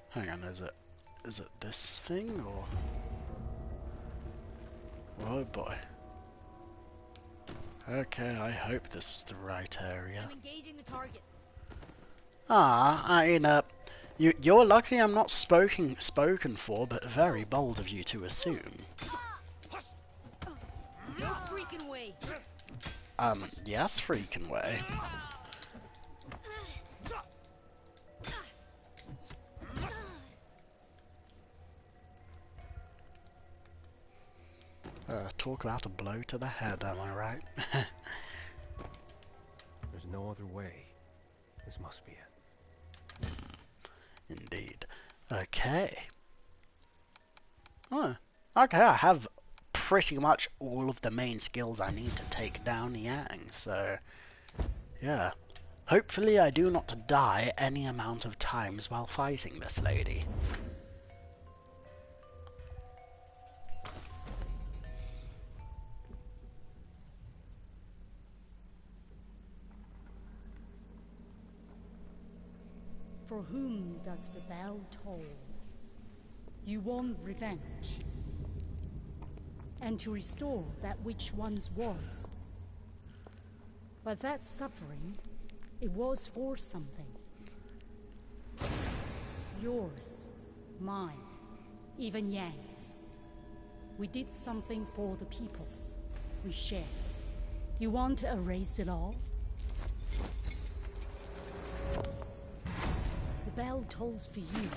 Hang on, is it this thing or? Oh boy. Okay, I hope this is the right area. I'm engaging the target. You're lucky I'm not spoken for, but very bold of you to assume. No freaking way. Yes, freaking way. Talk about a blow to the head, am I right? There's no other way. This must be it. Indeed. Okay. Oh, okay, I have pretty much all of the main skills I need to take down Yang, so yeah. Hopefully I do not die any amount of times while fighting this lady. For whom does the bell toll? You want revenge, and to restore that which once was. But that suffering, it was for something. Yours, mine, even Yang's. We did something for the people. We shared. You want to erase it all? The bell tolls for you.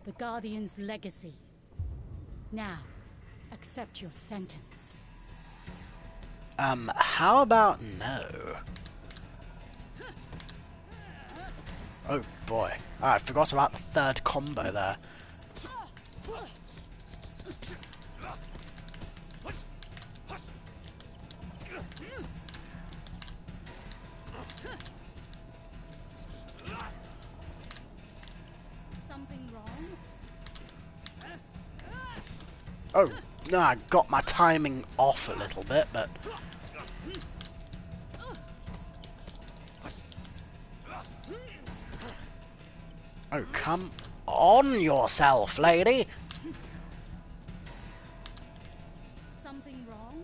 The Guardian's legacy. Now, accept your sentence. How about no? Oh boy. I forgot about the third combo there. Something wrong? Oh, no, I got my timing off a little bit, but... Oh, come on yourself, lady! Something wrong?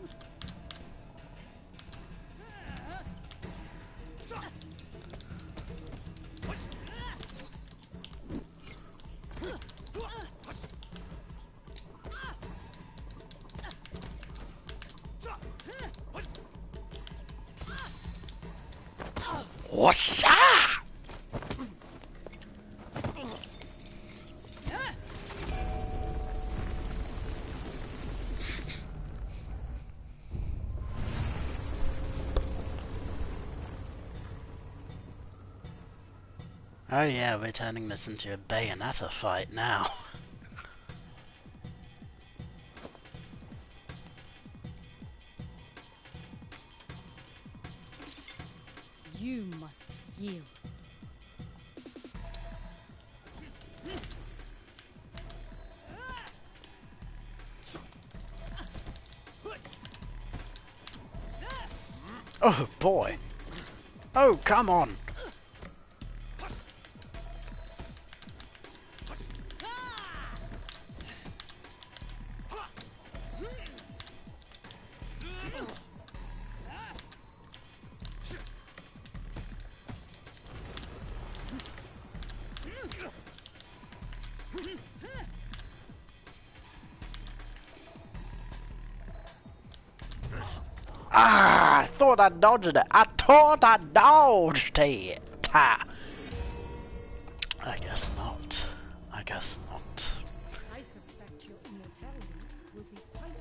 What's Oh yeah, we're turning this into a Bayonetta fight now. You must yield. Oh boy. Oh, come on. thought I dodged it. I thought I dodged it. Ha. I guess not. I guess not. I suspect your immortality will be quite the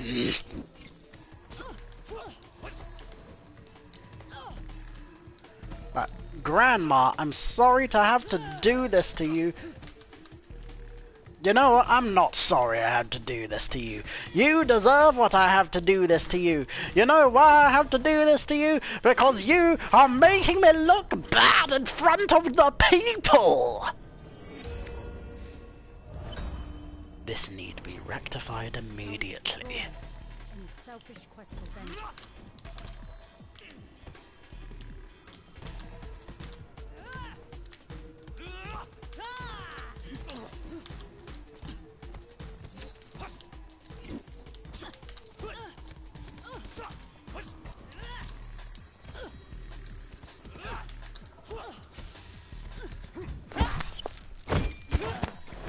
same. Grandma, I'm sorry to have to do this to you. You know what? I'm not sorry I had to do this to you. You deserve what I have to do this to you. You know why I have to do this to you? Because you are making me look bad in front of the people! This need to be rectified immediately. And selfish quest for vengeance.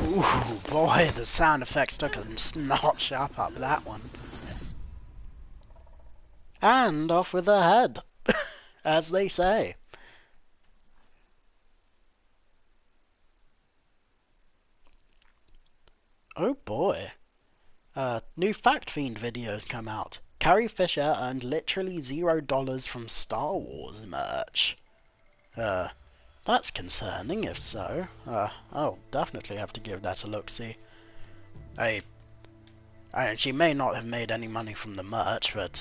Ooh, boy, the sound effects took a notch up that one. And off with the head, as they say. Oh boy. New Fact Fiend videos come out. Carrie Fisher earned literally $0 from Star Wars merch. That's concerning if so. I'll definitely have to give that a look-see. She may not have made any money from the merch, but,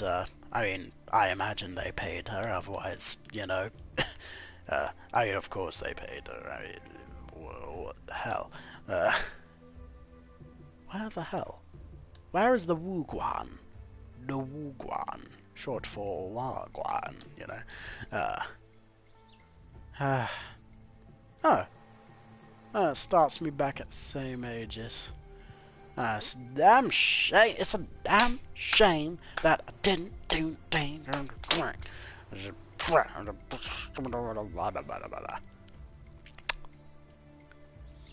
I mean, I imagine they paid her, otherwise, you know. I mean, of course they paid her. I mean, what the hell? Where the hell? Where is the Wuguan? The Wuguan. Short for Wagwan, you know. Oh. It starts me back at the same ages. It's a damn shame. It's a damn shame that I didn't do things.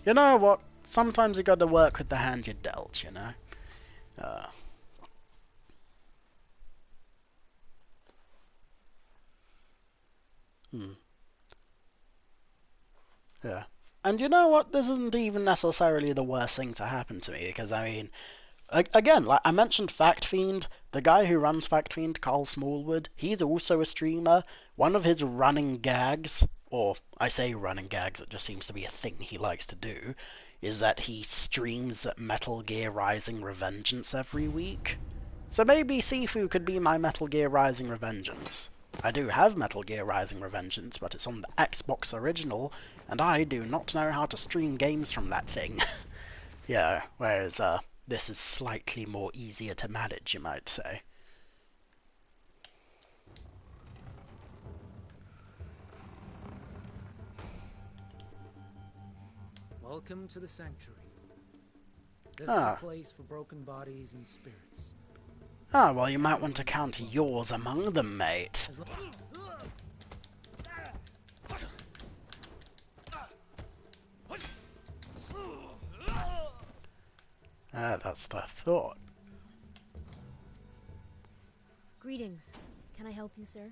You know what? Sometimes you got to work with the hand you're dealt, you know. Yeah. And you know what? This isn't even necessarily the worst thing to happen to me, because, I mean, again, like I mentioned Fact Fiend, the guy who runs Fact Fiend, Carl Smallwood, he's also a streamer. One of his running gags, or I say running gags, it just seems to be a thing he likes to do, is that he streams Metal Gear Rising Revengeance every week. So maybe Sifu could be my Metal Gear Rising Revengeance. I do have Metal Gear Rising Revengeance, but it's on the Xbox original, and I do not know how to stream games from that thing. Yeah, whereas this is slightly more easier to manage, you might say. Welcome to the Sanctuary. This is a place for broken bodies and spirits. Ah, well, you might want to count yours among them, mate. That's what I thought. Greetings. Can I help you, sir?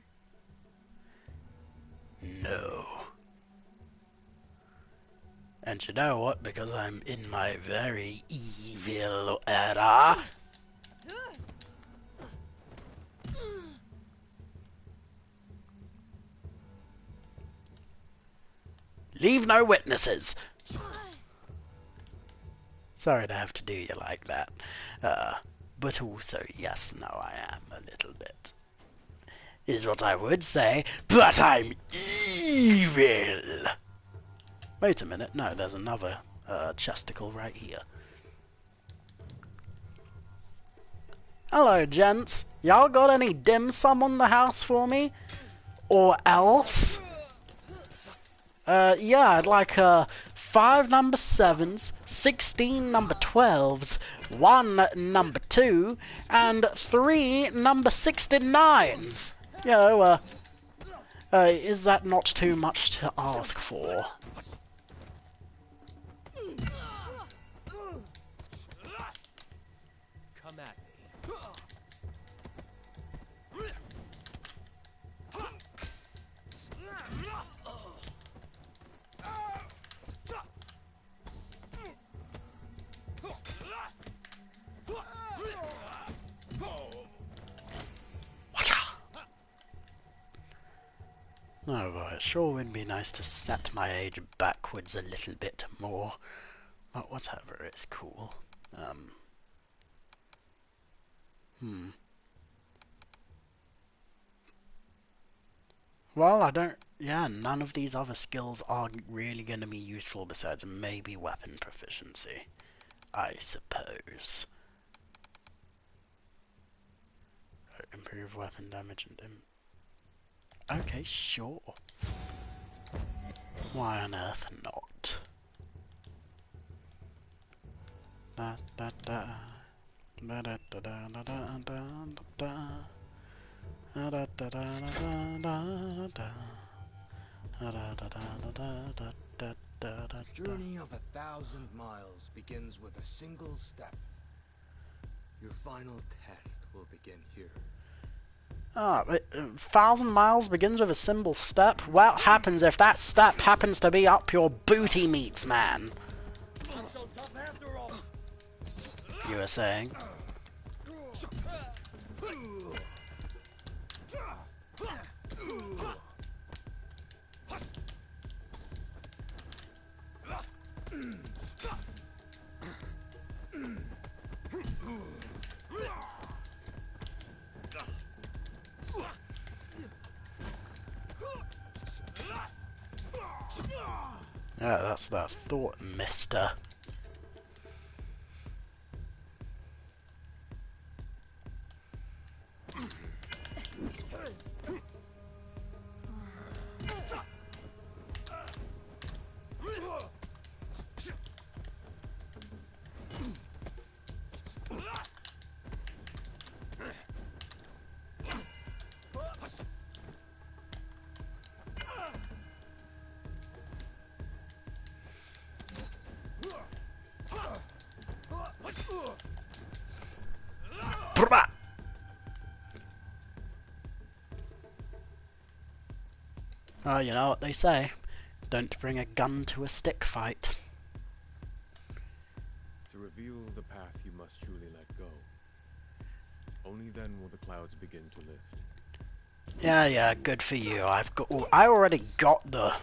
No. And you know what? Because I'm in my very evil era. Leave no witnesses. Sorry to have to do you like that. But also, yes, no, I am a little bit. Is what I would say, but I'm evil! Wait a minute, no, there's another chesticle right here. Hello, gents. Y'all got any dim sum on the house for me? Or else? Yeah, I'd like 5 number 7s, 16 number 12s, 1 number 2, and 3 number 69s. You know, is that not too much to ask for? Come at me. Oh, well, it sure would be nice to set my age backwards a little bit more. But whatever, it's cool. Well, I don't... Yeah, none of these other skills are really going to be useful besides maybe weapon proficiency, I suppose. Improve weapon damage and... Okay, sure. Why on earth not? Da da da da da da da da da da da da da da da. Journey of 1,000 miles begins with a single step. Your final test will begin here. Ah, 1,000 miles begins with a simple step? What happens if that step happens to be up your booty meats, man? Not so tough after all. You were saying? Yeah, that's what I thought, mister. Brah! Oh, you know what they say. Don't bring a gun to a stick fight. To reveal the path, you must truly let go. Only then will the clouds begin to lift. Yeah, good for you. I already got the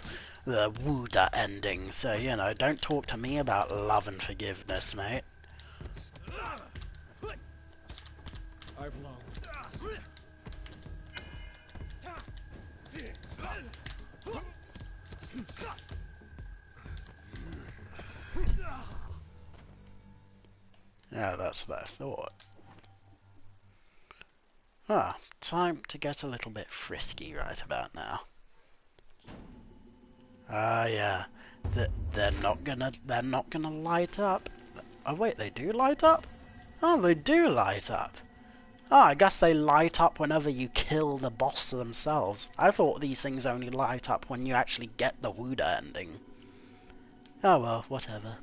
Wooda ending, so you know, don't talk to me about love and forgiveness, mate. I've longed. Yeah, that's what I thought. Ah, time to get a little bit frisky right about now. Ah, yeah. They're not gonna light up. Oh wait, they do light up? Oh, they do light up. Oh, I guess they light up whenever you kill the boss themselves. I thought these things only light up when you actually get the Wooda ending. Oh well, whatever.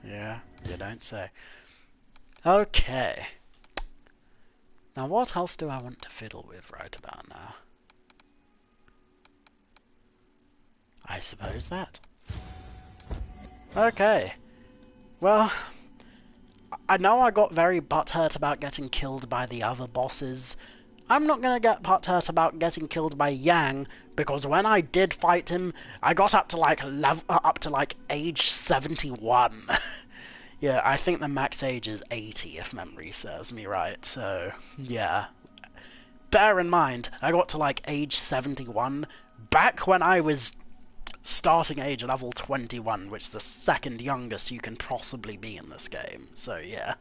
Yeah, you don't say. Okay. Now what else do I want to fiddle with right about now? I suppose that. Okay. Well, I know I got very butthurt about getting killed by the other bosses. I'm not gonna get butthurt about getting killed by Yang, because when I did fight him, I got up to like age 71. Yeah, I think the max age is 80 if memory serves me right, so yeah. Bear in mind, I got to like age 71 back when I was starting age level 21, which is the second youngest you can possibly be in this game, so yeah.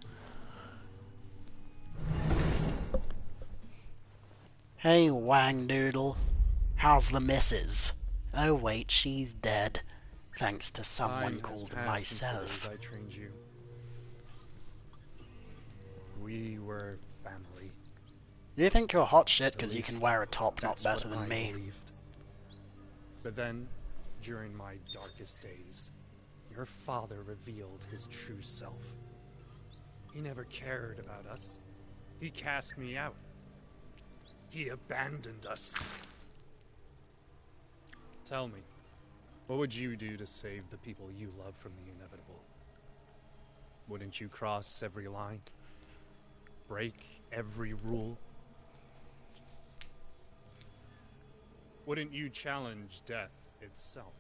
Hey Wang Doodle, how's the missus? Oh wait, she's dead. Thanks to someone called myself. I trained you. We were family. You think you're hot shit At because you can least wear a top not that's better what than I me. believed. But then, during my darkest days, your father revealed his true self. He never cared about us. He cast me out. He abandoned us. Tell me, what would you do to save the people you love from the inevitable? Wouldn't you cross every line? Break every rule? Wouldn't you challenge death itself?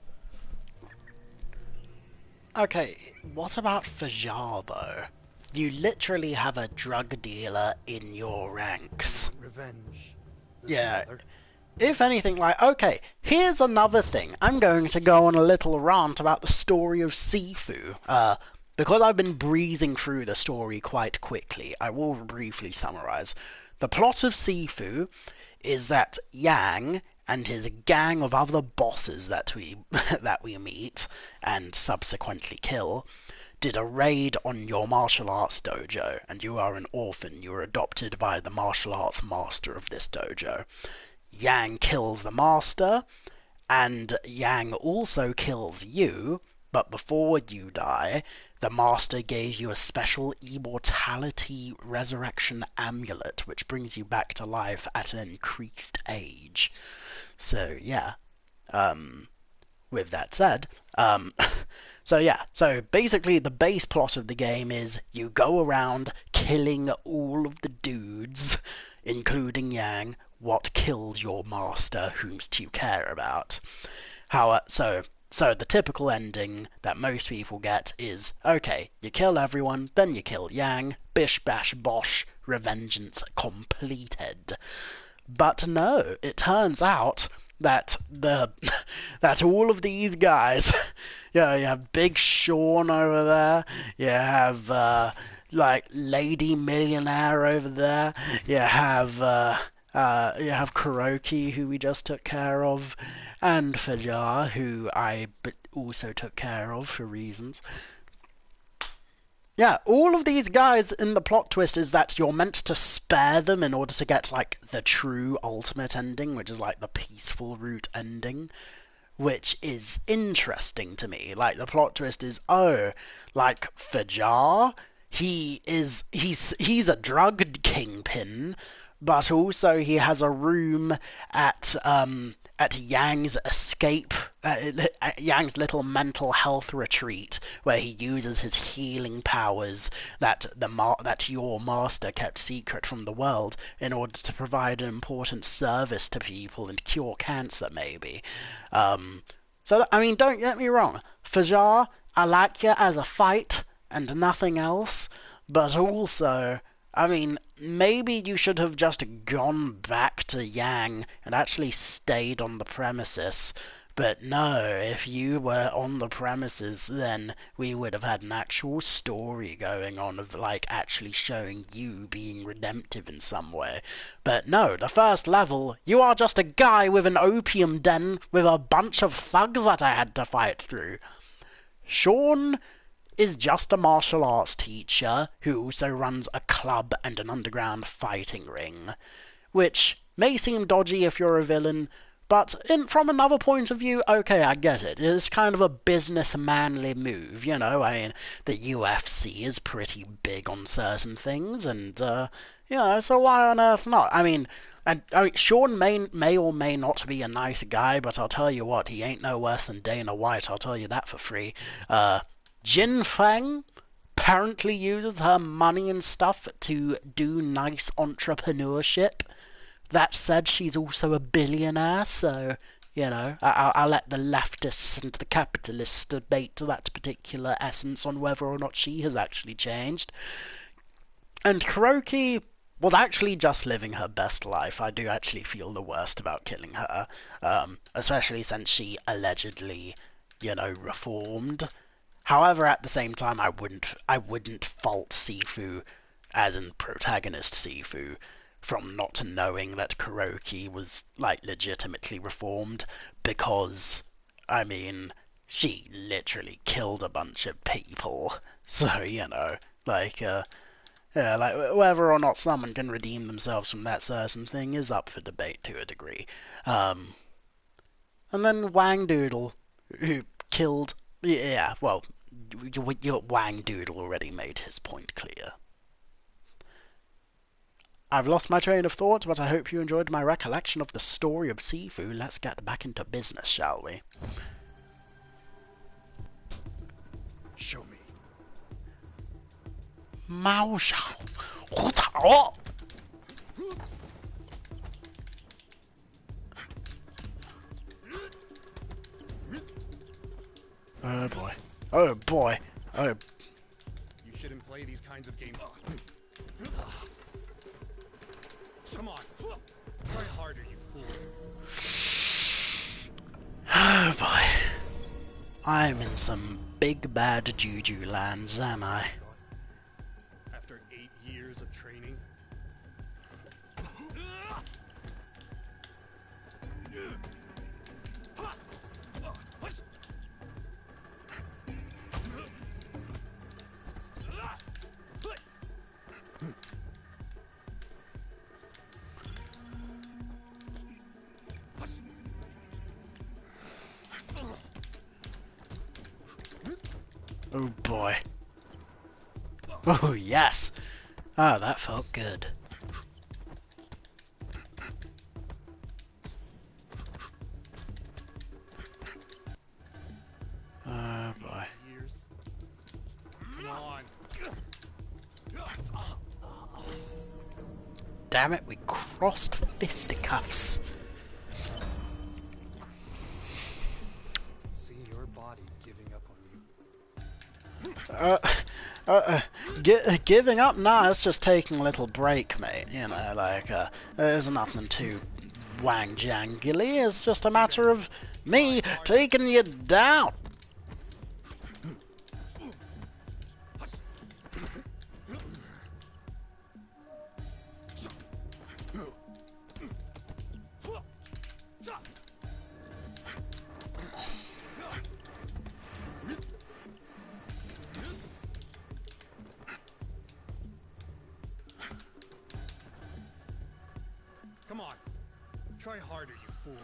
Okay, what about Fajar though? You literally have a drug dealer in your ranks. Revenge. Yeah. Mother. If anything, like, okay, here's another thing. I'm going to go on a little rant about the story of Sifu. Because I've been breezing through the story quite quickly, I will briefly summarize. The plot of Sifu is that Yang and his gang of other bosses that we that we meet and subsequently kill did a raid on your martial arts dojo, and you are an orphan. You were adopted by the martial arts master of this dojo. Yang kills the master, and Yang also kills you, but before you die, the master gave you a special immortality resurrection amulet, which brings you back to life at an increased age. So, yeah. With that said, so basically the base plot of the game is you go around killing all of the dudes, including Yang, what kills your master, whomst you care about. So the typical ending that most people get is, okay, you kill everyone, then you kill Yang, bish bash bosh, revengeance completed. But no, it turns out that that all of these guys, you have Big Sean over there, you have like Lady Millionaire over there, you have Kuroki, who we just took care of, and Fajar, who I also took care of for reasons. Yeah, all of these guys in the plot twist is that you're meant to spare them in order to get, like, the true ultimate ending, which is, like, the peaceful route ending, which is interesting to me. Like, the plot twist is, oh, like, Fajar, he's a drug kingpin, but also he has a room at Yang's escape, Yang's little mental health retreat, where he uses his healing powers that your master kept secret from the world in order to provide an important service to people and cure cancer, maybe. So I mean, don't get me wrong, Fajar, I like you as a fight and nothing else, but also, I mean, maybe you should have just gone back to Yang and actually stayed on the premises. But no, if you were on the premises, then we would have had an actual story going on of, like, actually showing you being redemptive in some way. But no, the first level, you are just a guy with an opium den with a bunch of thugs that I had to fight through. Sean is just a martial arts teacher who also runs a club and an underground fighting ring, which may seem dodgy if you're a villain, but from another point of view, okay, I get it. It's kind of a business-manly move, you know. I mean, the UFC is pretty big on certain things, and, so why on earth not? I mean, Sean may or may not be a nice guy, but I'll tell you what, he ain't no worse than Dana White, I'll tell you that for free. Jin Feng apparently uses her money and stuff to do nice entrepreneurship. That said, she's also a billionaire, so, I'll let the leftists and the capitalists debate to that particular essence on whether or not she has actually changed. And Kuroki was actually just living her best life. I do actually feel the worst about killing her, especially since she allegedly, reformed. However, at the same time, I wouldn't fault Sifu, as in protagonist Sifu, from not knowing that Kuroki was, like, legitimately reformed, because, I mean, she literally killed a bunch of people. So, like, whether or not someone can redeem themselves from that certain thing is up for debate to a degree. And then Wang Doodle, who killed... Yeah, well, your Wang Doodle already made his point clear. I've lost my train of thought, but I hope you enjoyed my recollection of the story of Sifu. Let's get back into business, shall we? Show me. 猫小，我操！ Oh boy. Oh boy. Oh. You shouldn't play these kinds of games. Come on. Try harder, you fools. Oh boy. I'm in some big bad juju lands, am I? After 8 years of training. Oh boy. Oh yes! Ah, that felt good. Oh boy. Years. Come on. Damn it, we crossed fisticuffs. See your body giving up on you. Giving up? Nah, it's just taking a little break, mate. You know, like, there's nothing too wang-jangly. It's just a matter of me taking you down. Come on. Try harder, you fool.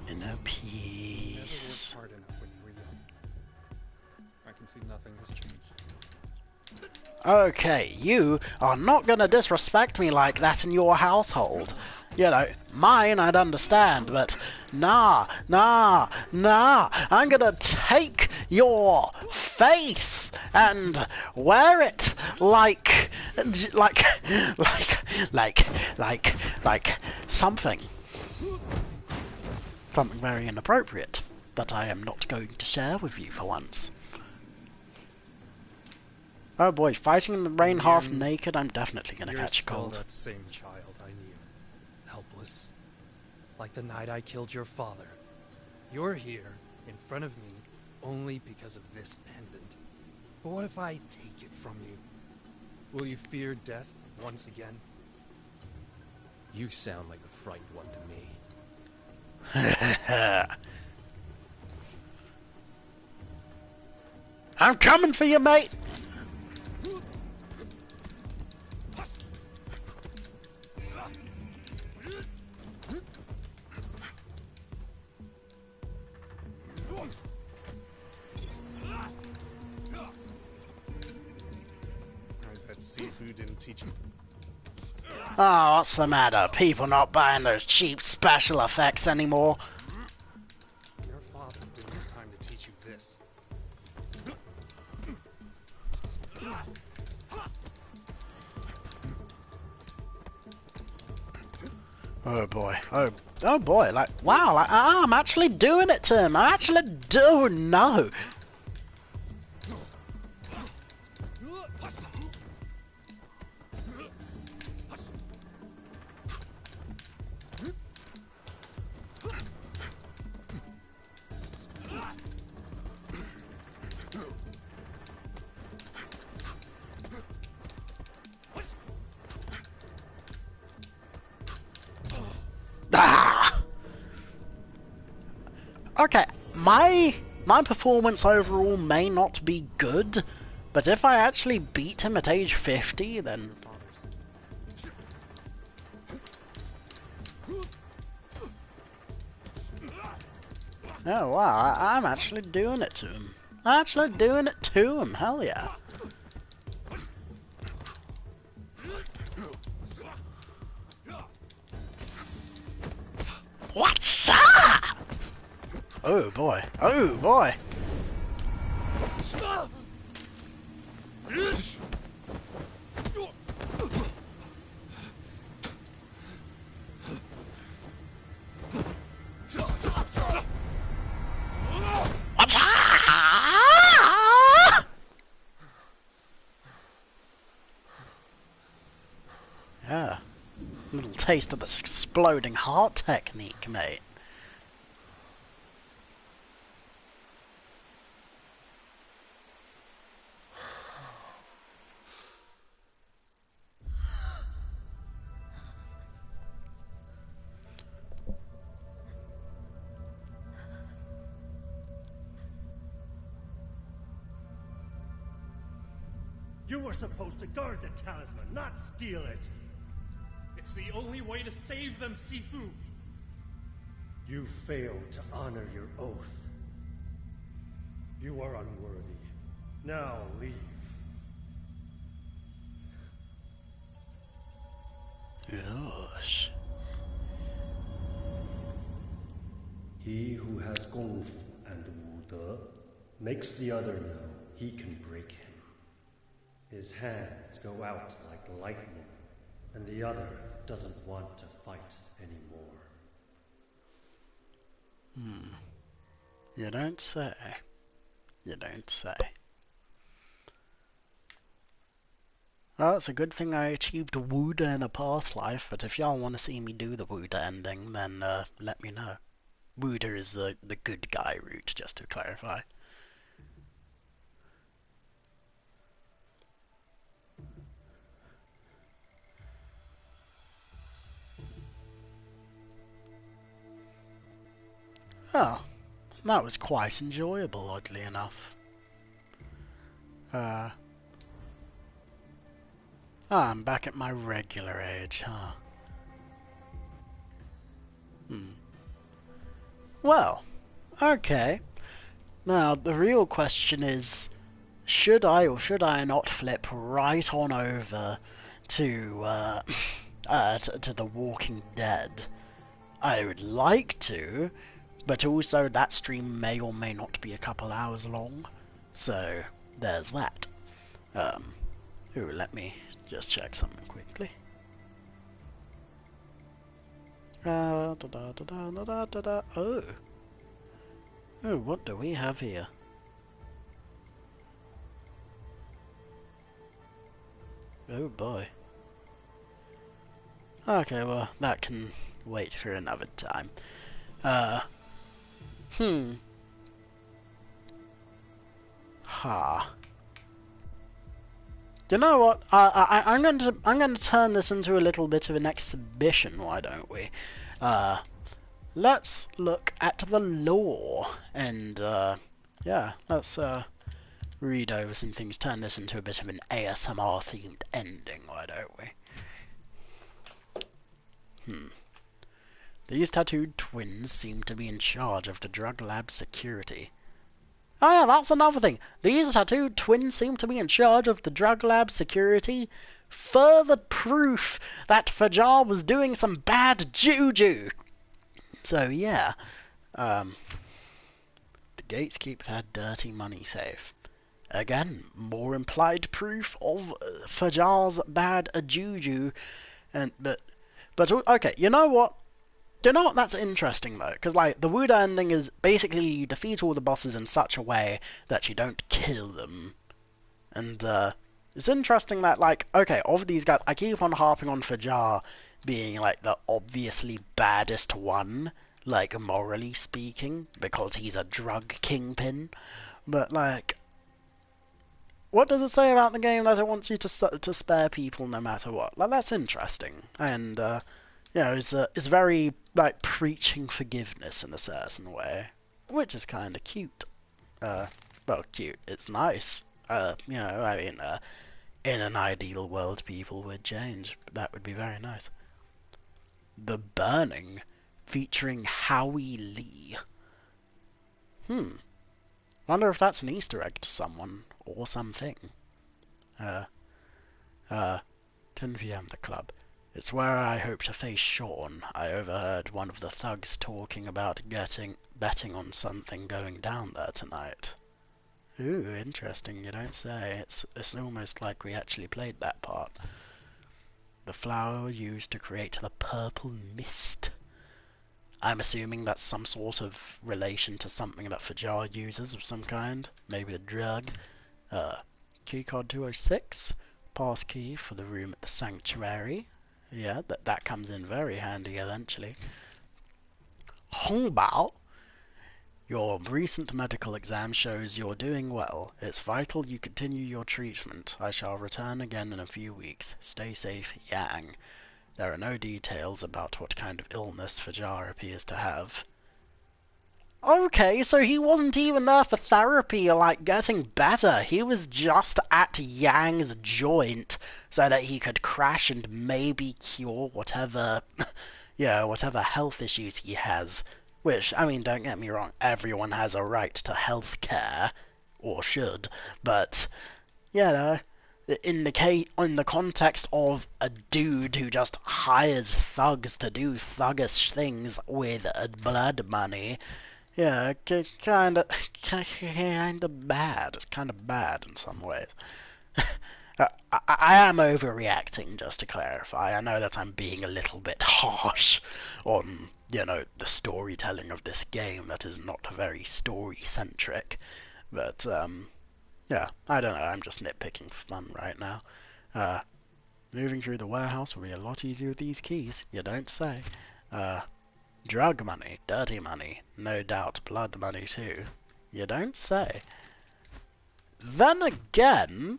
In a peace. Hard enough when you were young. I can see nothing has changed. Okay, you are not gonna disrespect me like that in your household. You know, mine I'd understand, but nah, I'm gonna take your face and wear it like something. Something very inappropriate, that I am not going to share with you for once. Oh boy, fighting in the rain half naked, I'm definitely gonna catch a cold. That same child I knew. Helpless. Like the night I killed your father. You're here, in front of me, only because of this pendant. But what if I take it from you? Will you fear death once again? You sound like the frightened one to me. I'm coming for you, mate! I bet Sifu didn't teach you. Oh, what's the matter? People not buying those cheap special effects anymore? Your father didn't have time to teach you this. Oh boy. Oh boy, like, wow, like, I'm actually doing it to him. I actually do know. Ah! Okay, my performance overall may not be good, but if I actually beat him at age 50, then... Oh wow, I'm actually doing it to him. I'm actually doing it to him, hell yeah. What's that? Oh boy. Oh boy. What's that? Yeah. A little taste of this exploding heart technique, mate. You were supposed to guard the talisman, not steal it. It's the only way to save them, Sifu. You failed to honor your oath. You are unworthy. Now leave. Gosh. He who has Kung Fu and Wu De makes the other know he can break him. His hands go out like lightning, and the other doesn't want to fight anymore. You don't say. You don't say. Well, it's a good thing I achieved Wuda in a past life, but if y'all want to see me do the Wuda ending, then let me know. Wuda is the good guy route, just to clarify. Oh, that was quite enjoyable, oddly enough. I'm back at my regular age, huh? Well, okay. Now, the real question is, should I or should I not flip right on over to, to The Walking Dead? I would like to, but also that stream may or may not be a couple hours long, so there's that. Ooh, let me just check something quickly. Oh. Oh, what do we have here? Oh boy. Okay, well, that can wait for another time. You know what? I'm going to turn this into a little bit of an exhibition. Why don't we? Let's look at the lore and yeah, let's read over some things. Turn this into a bit of an ASMR themed ending. Why don't we? These tattooed twins seem to be in charge of the drug lab security. Oh yeah, that's another thing. These tattooed twins seem to be in charge of the drug lab security. Further proof that Fajar was doing some bad juju. So yeah, the gates keep that dirty money safe. Again, more implied proof of Fajar's bad juju. And but okay, you know what? Do you know what? That's interesting though, because like the Wuda ending is basically you defeat all the bosses in such a way that you don't kill them, and it's interesting that like okay, of these guys, I keep on harping on Fajar being like the obviously baddest one, like morally speaking, because he's a drug kingpin, but like, what does it say about the game that it wants you to spare people no matter what? Like that's interesting, and you know, it's very like preaching forgiveness in a certain way, which is kind of cute. Well, cute. It's nice. You know, I mean, in an ideal world, people would change. That would be very nice. The Burning, featuring Howie Lee. Wonder if that's an Easter egg to someone or something. 10 p.m. the club. It's where I hope to face Sean. I overheard one of the thugs talking about betting on something going down there tonight. Ooh, interesting, you don't say. It's almost like we actually played that part. The flower used to create the purple mist. I'm assuming that's some sort of relation to something that Fajar uses of some kind. Maybe a drug. Keycard 206. Passkey for the room at the sanctuary. Yeah, that comes in very handy eventually. Hongbao. Your recent medical exam shows you're doing well. It's vital you continue your treatment. I shall return again in a few weeks. Stay safe, Yang. There are no details about what kind of illness Fajar appears to have. Okay, so he wasn't even there for therapy or, like, getting better. He was just at Yang's joint so that he could crash and maybe cure whatever, whatever health issues he has. Which, I mean, don't get me wrong, everyone has a right to health care, or should, but, you know, in the context of a dude who just hires thugs to do thuggish things with blood money, yeah, kind of bad. It's kind of bad in some ways. I am overreacting, just to clarify. I know that I'm being a little bit harsh on, the storytelling of this game that is not very story-centric. But, yeah, I don't know. I'm just nitpicking for fun right now. Moving through the warehouse will be a lot easier with these keys. You don't say. Drug money, dirty money, no doubt blood money too. You don't say. Then again,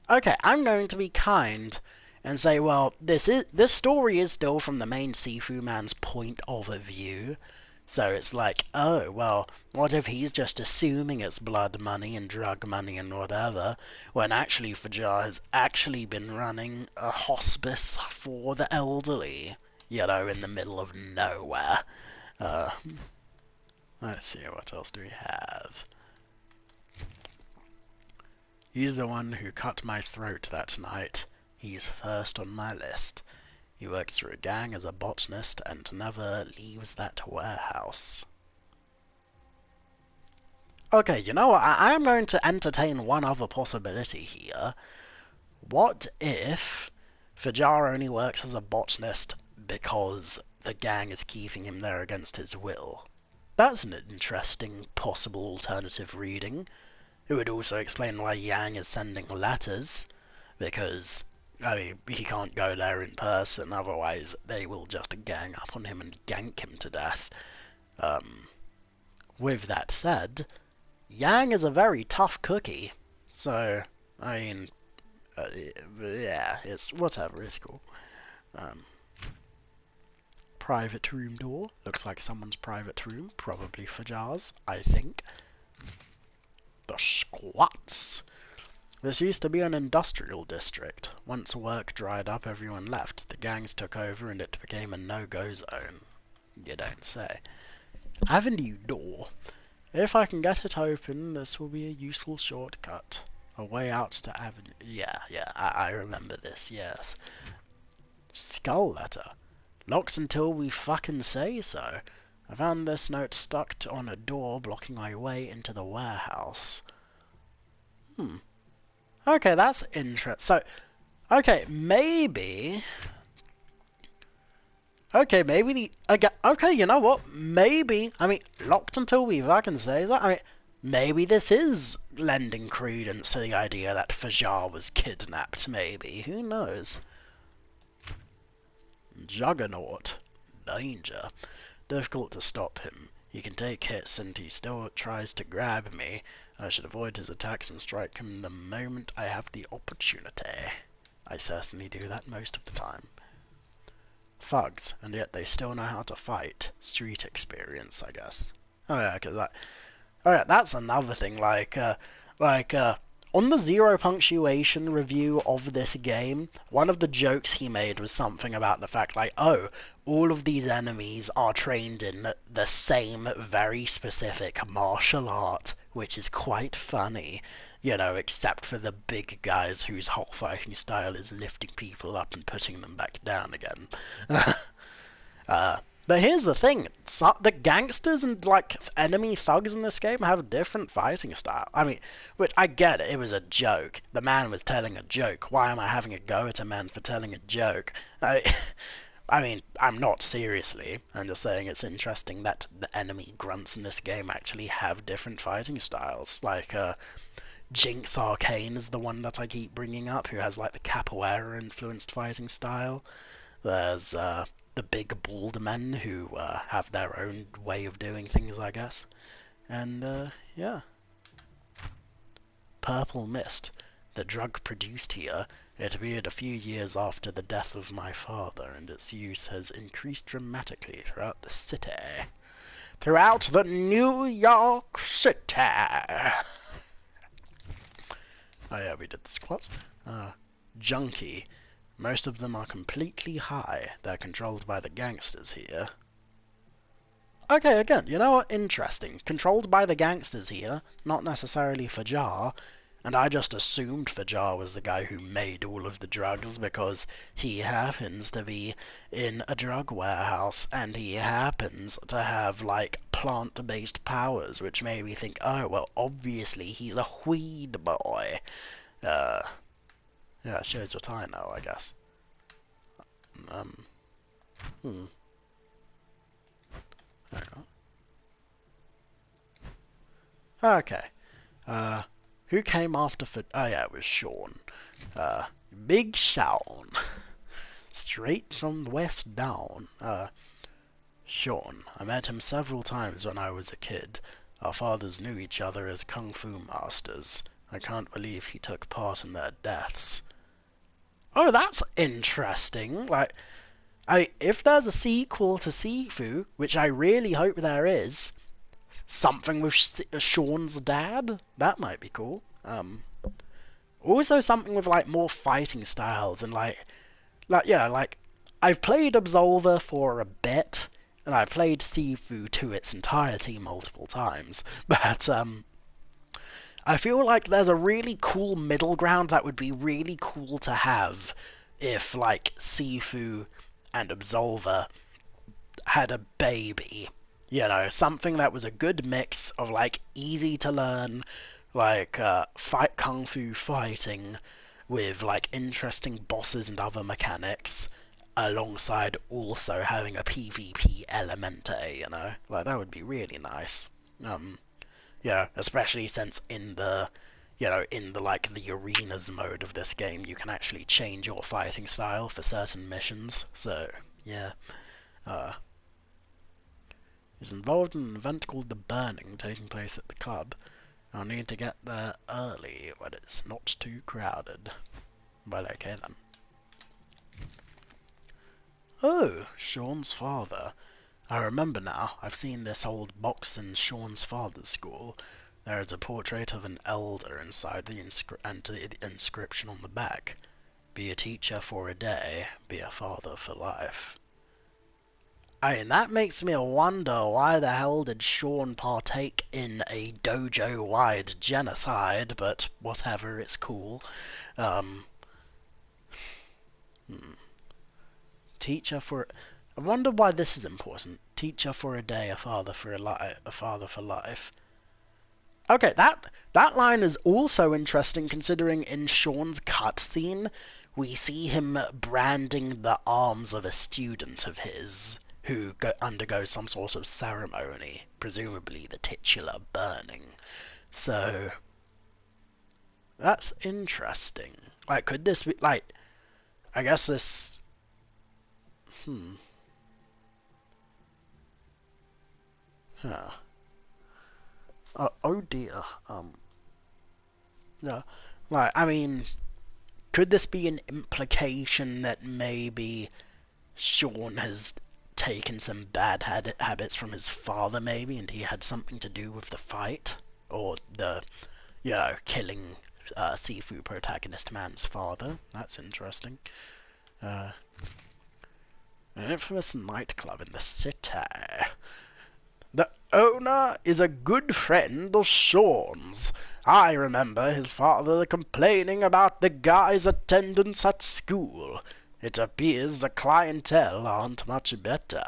okay, I'm going to be kind and say, well, this story is still from the main Sifu man's point of view. So it's like, oh, well, what if he's just assuming it's blood money and drug money and whatever, when actually Fajar has actually been running a hospice for the elderly, in the middle of nowhere. Let's see, what else do we have? He's the one who cut my throat that night. He's first on my list. He works for a gang as a botanist and never leaves that warehouse. Okay, you know what? I am going to entertain one other possibility here. What if Fajar only works as a botanist because the gang is keeping him there against his will? That's an interesting possible alternative reading. It would also explain why Yang is sending letters, because, I mean, he can't go there in person, otherwise they will just gang up on him and gank him to death. With that said, Yang is a very tough cookie, so, I mean, yeah, it's whatever, it's cool. Private room door, looks like someone's private room, probably Fajar's, I think. The squats. This used to be an industrial district. Once work dried up, everyone left. The gangs took over and it became a no-go zone. You don't say. Avenue door. If I can get it open, this will be a useful shortcut. A way out to Avenue... Yeah, I remember this, yes. Skull letter. Locked until we fucking say so. I found this note stuck on a door blocking my way into the warehouse. Okay, that's interesting. So, okay, maybe... Okay, maybe the... Okay, you know what? Maybe... I mean, locked until we fucking say that? I mean, maybe this is lending credence to the idea that Fajar was kidnapped, maybe. Who knows? Juggernaut. Danger. Difficult to stop him. He can take hits and he still tries to grab me. I should avoid his attacks and strike him the moment I have the opportunity. I certainly do that most of the time. Thugs, and yet they still know how to fight. Street experience, I guess. Oh yeah, cause that... Oh yeah, that's another thing, on the zero punctuation review of this game, one of the jokes he made was something about the fact, like, oh, all of these enemies are trained in the same very specific martial art, which is quite funny, you know, except for the big guys whose whole fighting style is lifting people up and putting them back down again. But here's the thing, the gangsters and, like, enemy thugs in this game have a different fighting style. I mean, which, I get it, it was a joke. The man was telling a joke. Why am I having a go at a man for telling a joke? I mean, I'm not seriously. I'm just saying it's interesting that the enemy grunts in this game actually have different fighting styles. Like, Jinx Arcane is the one that I keep bringing up, who has, like, the capoeira-influenced fighting style. There's, the big bald men who have their own way of doing things, I guess. And, yeah. Purple Mist. The drug produced here, it appeared a few years after the death of my father, and its use has increased dramatically throughout the city. Throughout the New York City! Oh yeah, we did the squats. Junkie. Most of them are completely high. They're controlled by the gangsters here. Okay, again, you know what? Interesting. Controlled by the gangsters here, not necessarily Fajar. And I just assumed Fajar was the guy who made all of the drugs because he happens to be in a drug warehouse and he happens to have, like, plant-based powers, which made me think, oh, well, obviously he's a weed boy. Yeah, it shows what I know, I guess. Hang on. Okay. Who came after oh yeah, it was Sean. Big Sean. Straight from the West down. Sean. I met him several times when I was a kid. Our fathers knew each other as kung fu masters. I can't believe he took part in their deaths. Oh, that's interesting. Like, if there's a sequel to Sifu, which I really hope there is, something with Sean's dad, that might be cool. Also something with, like, more fighting styles and, like, yeah, like, I've played Absolver for a bit, and I've played Sifu to its entirety multiple times, but, I feel like there's a really cool middle ground that would be really cool to have if, like, Sifu and Absolver had a baby. You know, something that was a good mix of, like, easy to learn, like, fight kung fu fighting with, like, interesting bosses and other mechanics, alongside also having a PvP element to it, you know? Like, that would be really nice. Yeah, especially since in the, like, the arenas mode of this game, you can actually change your fighting style for certain missions, so, yeah. He's involved in an event called The Burning, taking place at the club. I'll need to get there early, when it's not too crowded. Well, okay then. Oh, Sean's father. I remember now. I've seen this old box in Sean's father's school. There is a portrait of an elder inside the inscription on the back. Be a teacher for a day, be a father for life. I mean, that makes me wonder why the hell did Sean partake in a dojo-wide genocide, but whatever, it's cool. Teacher for... I wonder why this is important. Teacher for a day, a father for a father for life. Okay, that line is also interesting considering in Sean's cutscene, we see him branding the arms of a student of his who undergoes some sort of ceremony, presumably the titular burning. So, that's interesting. Like, could this be, like, I guess this... Huh. Oh dear. Yeah. Like, I mean, could this be an implication that maybe Sean has taken some bad habits from his father, maybe, and he had something to do with the fight? Or the, killing Sifu protagonist man's father? That's interesting. An infamous nightclub in the city. The owner is a good friend of Sean's. I remember his father complaining about the guy's attendance at school. It appears the clientele aren't much better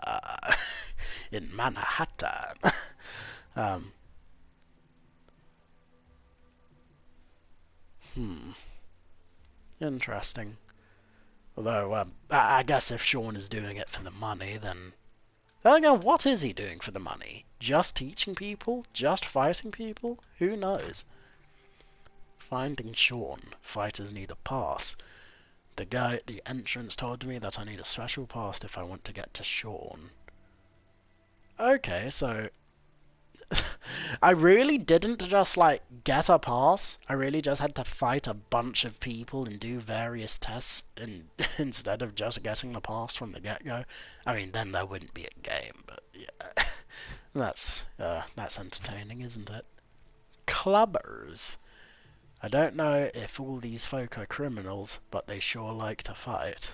in Manhattan. um, Interesting. Although, I guess if Sean is doing it for the money, then... Again, what is he doing for the money? Just teaching people? Just fighting people? Who knows? Finding Sean. Fighters need a pass. The guy at the entrance told me that I need a special pass if I want to get to Sean. Okay, so... I really didn't just, like, get a pass. I really just had to fight a bunch of people and do various tests instead of just getting the pass from the get-go. I mean, then there wouldn't be a game, but yeah. That's entertaining, isn't it? Clubbers. I don't know if all these folk are criminals, but they sure like to fight.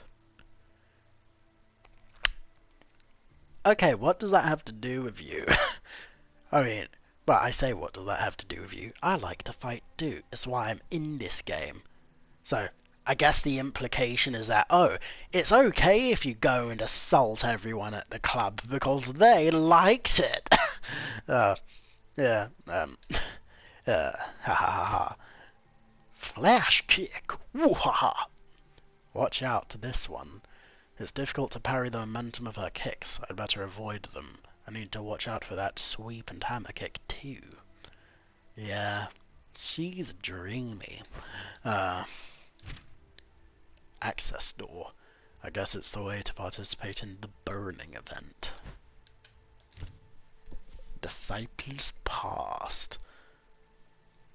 Okay, what does that have to do with you? I mean, but I say, what does that have to do with you? I like to fight too. It's why I'm in this game. So, I guess the implication is that, oh, it's okay if you go and assault everyone at the club because they liked it. Yeah, ha ha ha ha. Flash kick, woo ha ha. Watch out to this one. It's difficult to parry the momentum of her kicks. I'd better avoid them. I need to watch out for that sweep and hammer kick too. Yeah, she's dreamy. Access door. I guess it's the way to participate in the burning event. Disciples passed.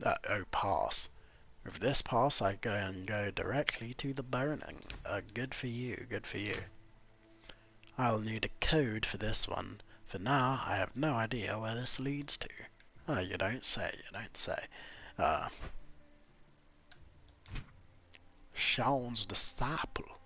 Oh, pass. With this pass, I can go directly to the burning. Good for you, good for you. I'll need a code for this one. For now, I have no idea where this leads to. Oh, you don't say, you don't say. Sean's disciple.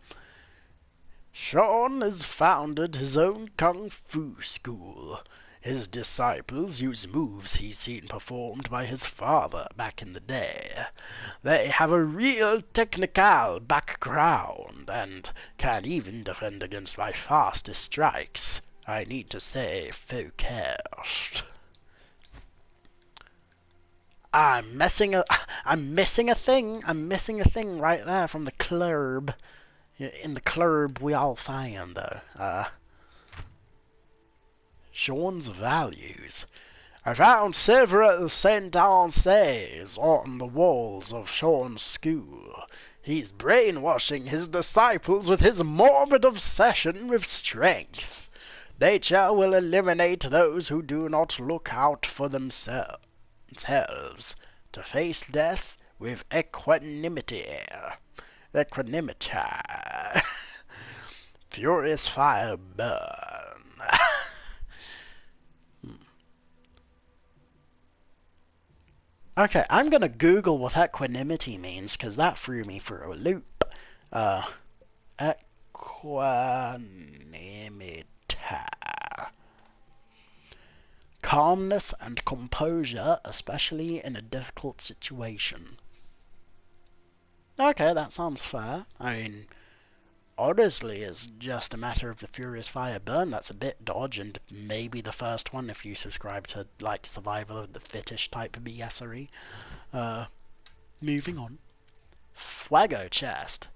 Sean has founded his own kung fu school. His disciples use moves he's seen performed by his father back in the day. They have a real technical background and can even defend against my fastest strikes. I need to say focused. I'm missing a thing. I'm missing a thing right there from the club. In the club we all find though. Sean's values. I found several sentences on the walls of Sean's school. He's brainwashing his disciples with his morbid obsession with strength. Nature will eliminate those who do not look out for themselves. To face death with equanimity. Equanimity. Furious fire burn. Okay, I'm gonna Google what equanimity means, because that threw me for a loop. Equanimity. Calmness and composure, especially in a difficult situation. Okay, that sounds fair. I mean, honestly, it's just a matter of the Furious Fire Burn. That's a bit dodge, and maybe the first one if you subscribe to, like, Survival of the Fittest type BSery. Moving on. Fuego chest.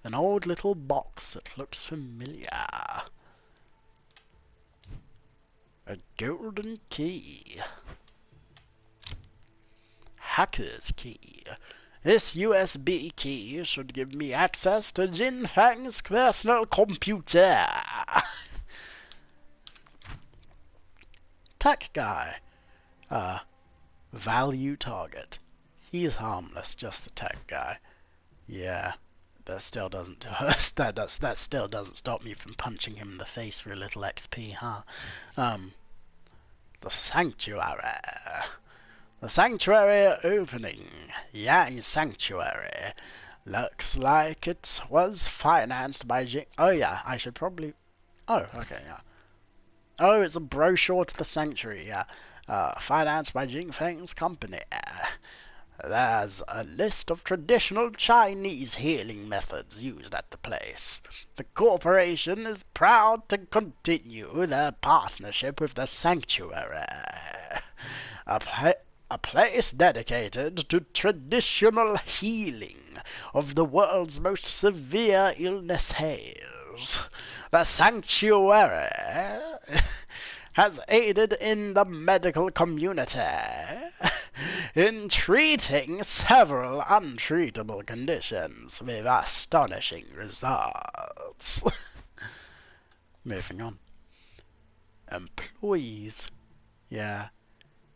An old little box that looks familiar. A golden key. Hacker's key. This USB key should give me access to Jin Fang's personal computer. Tech guy. Value target. He's harmless, just the tech guy. Yeah, that still doesn't do us. That still doesn't stop me from punching him in the face for a little XP, huh? The sanctuary. The sanctuary opening. Yang Sanctuary. Looks like it was financed by Oh yeah, I should probably... Oh, okay, yeah. Oh, it's a brochure to the sanctuary, yeah. Financed by Jing Feng's company. There's a list of traditional Chinese healing methods used at the place. The corporation is proud to continue their partnership with the sanctuary. A place dedicated to traditional healing of the world's most severe illnesses. The sanctuary has aided in the medical community in treating several untreatable conditions with astonishing results. Moving on. Employees. Yeah.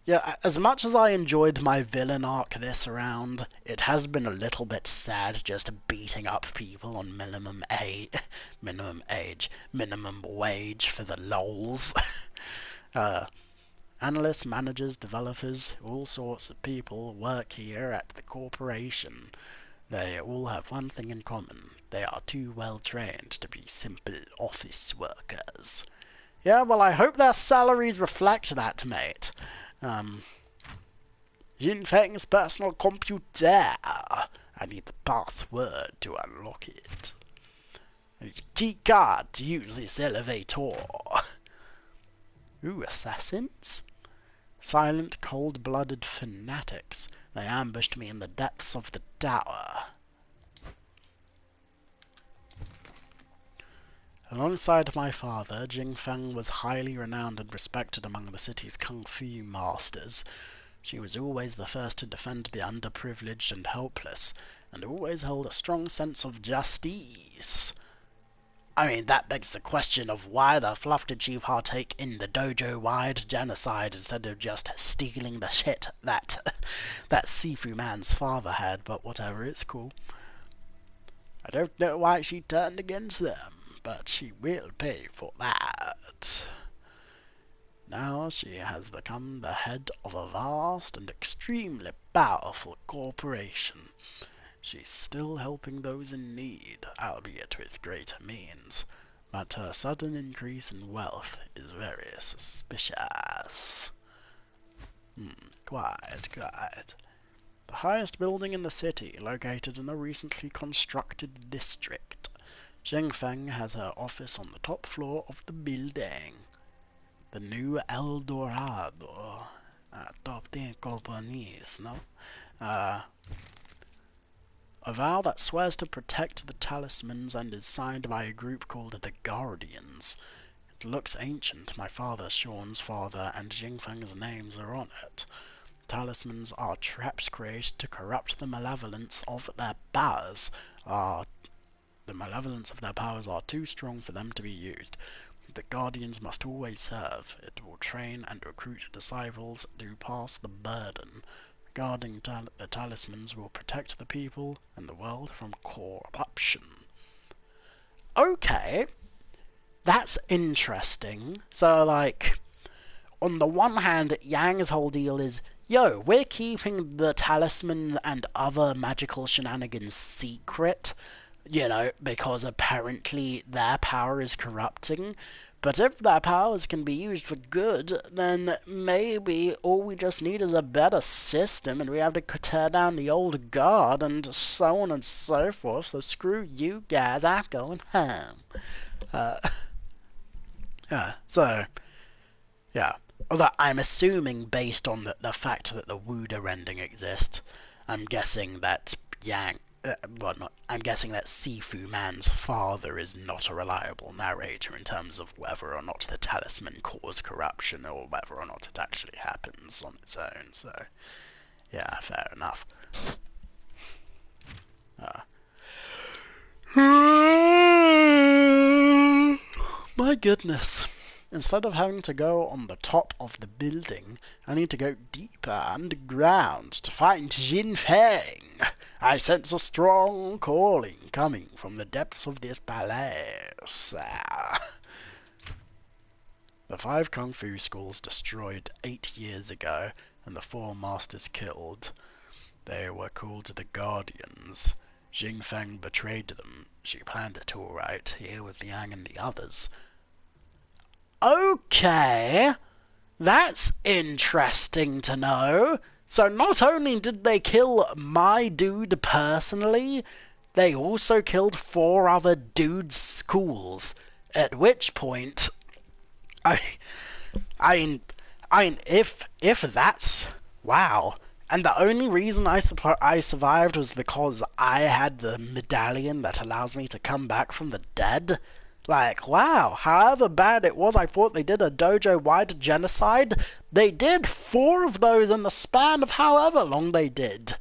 Yeah, as much as I enjoyed my villain arc this round, it has been a little bit sad just beating up people on minimum wage for the lols. Analysts, managers, developers, all sorts of people work here at the corporation. They all have one thing in common. They are too well trained to be simple office workers. Yeah, well, I hope their salaries reflect that, mate. Jin Feng's personal computer. I need the password to unlock it. I need a key card to use this elevator. Ooh, assassins? Silent, cold-blooded fanatics. They ambushed me in the depths of the tower. Alongside my father, Jing Feng was highly renowned and respected among the city's kung fu masters. She was always the first to defend the underprivileged and helpless, and always held a strong sense of justice. I mean, that begs the question of why the fluff did she partake in the dojo-wide genocide instead of just stealing the shit that Sifu man's father had, but whatever, it's cool. I don't know why she turned against them, but she will pay for that. Now she has become the head of a vast and extremely powerful corporation. She's still helping those in need, albeit with greater means, but her sudden increase in wealth is very suspicious. Quiet. The highest building in the city, located in a recently constructed district. Jing Feng has her office on the top floor of the building. The new El Dorado. Top 10 companies, no? A vow that swears to protect the talismans and is signed by a group called the Guardians. It looks ancient. My father, Sean's father, and Jing Feng's names are on it. Talismans are traps created to corrupt the malevolence of their powers. The malevolence of their powers are too strong for them to be used. The Guardians must always serve. It will train and recruit disciples to pass the burden. Guarding the talismans will protect the people and the world from corruption. Okay, that's interesting. So, like, on the one hand, Yang's whole deal is, yo, we're keeping the talisman and other magical shenanigans secret, you know, because apparently their power is corrupting. But if their powers can be used for good, then maybe all we just need is a better system and we have to tear down the old guard and so on and so forth. So screw you guys, I'm going home. Yeah. Although I'm assuming, based on the fact that the Wuda ending exists, I'm guessing that I'm guessing that Sifu man's father is not a reliable narrator in terms of whether or not the talisman caused corruption or whether or not it actually happens on its own, so yeah, fair enough. My goodness. Instead of having to go on the top of the building, I need to go deeper underground to find Jin Feng. I sense a strong calling coming from the depths of this palace. The 5 Kung Fu schools destroyed 8 years ago, and the 4 masters killed. They were called the Guardians. Jing Feng betrayed them. She planned it all right, here with Liang and the others. Okay, that's interesting to know. So not only did they kill my dude personally, they also killed 4 other dudes' schools. At which point, I, I, if that's wow. And the only reason I survived was because I had the medallion that allows me to come back from the dead. Like, wow, however bad it was, I thought they did a dojo-wide genocide. They did 4 of those in the span of however long they did.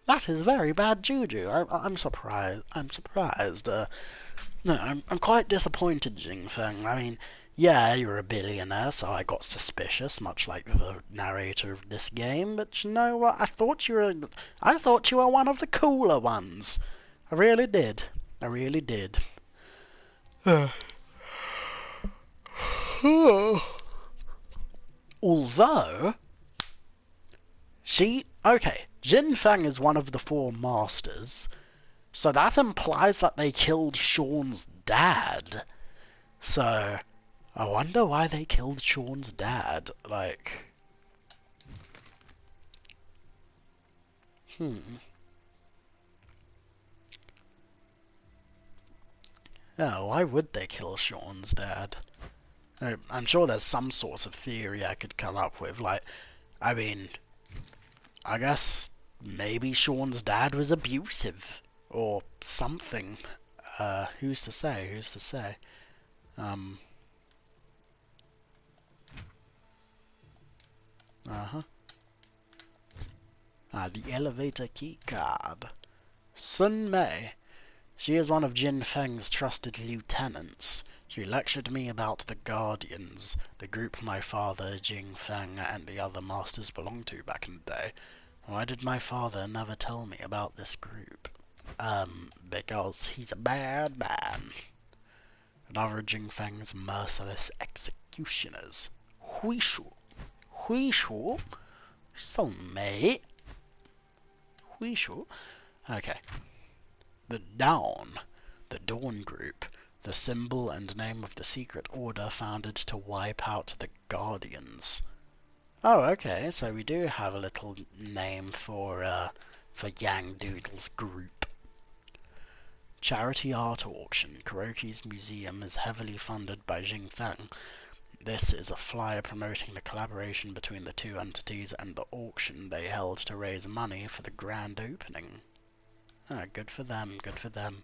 That is very bad juju. I'm surprised. I'm surprised. No, I'm quite disappointed, Jingfeng. I mean, yeah, you're a billionaire, so I got suspicious, much like the narrator of this game. But you know what? I thought you were one of the cooler ones. I really did. I really did. Although, okay, Jin Feng is one of the 4 masters, so that implies that they killed Sean's dad. So, I wonder why they killed Sean's dad. Like, yeah, why would they kill Sean's dad? I'm sure there's some sort of theory I could come up with. Like, I mean, I guess maybe Sean's dad was abusive or something. Who's to say? Who's to say? The elevator key card. Sun Mei. She is one of Jin Feng's trusted lieutenants. She lectured me about the Guardians, the group my father, Jing Feng, and the other masters belonged to back in the day. Why did my father never tell me about this group? Because he's a bad man. Another Jing Feng's merciless executioners. Huishu. Huishu? Sun Mei. Huishu? Okay. The Dawn Group, the symbol and name of the secret order founded to wipe out the Guardians. Oh, okay, so we do have a little name for Yang Doodle's group. Charity art auction. Kuroki's museum is heavily funded by Jingfeng. This is a flyer promoting the collaboration between the 2 entities and the auction they held to raise money for the grand opening. Ah, good for them, good for them.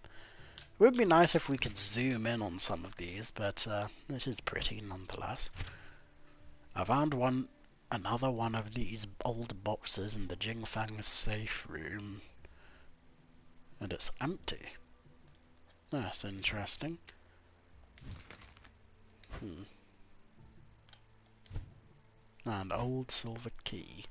It would be nice if we could zoom in on some of these, but it is pretty nonetheless. I found another one of these old boxes in the Jingfang safe room, and it's empty. That's interesting. An old silver key.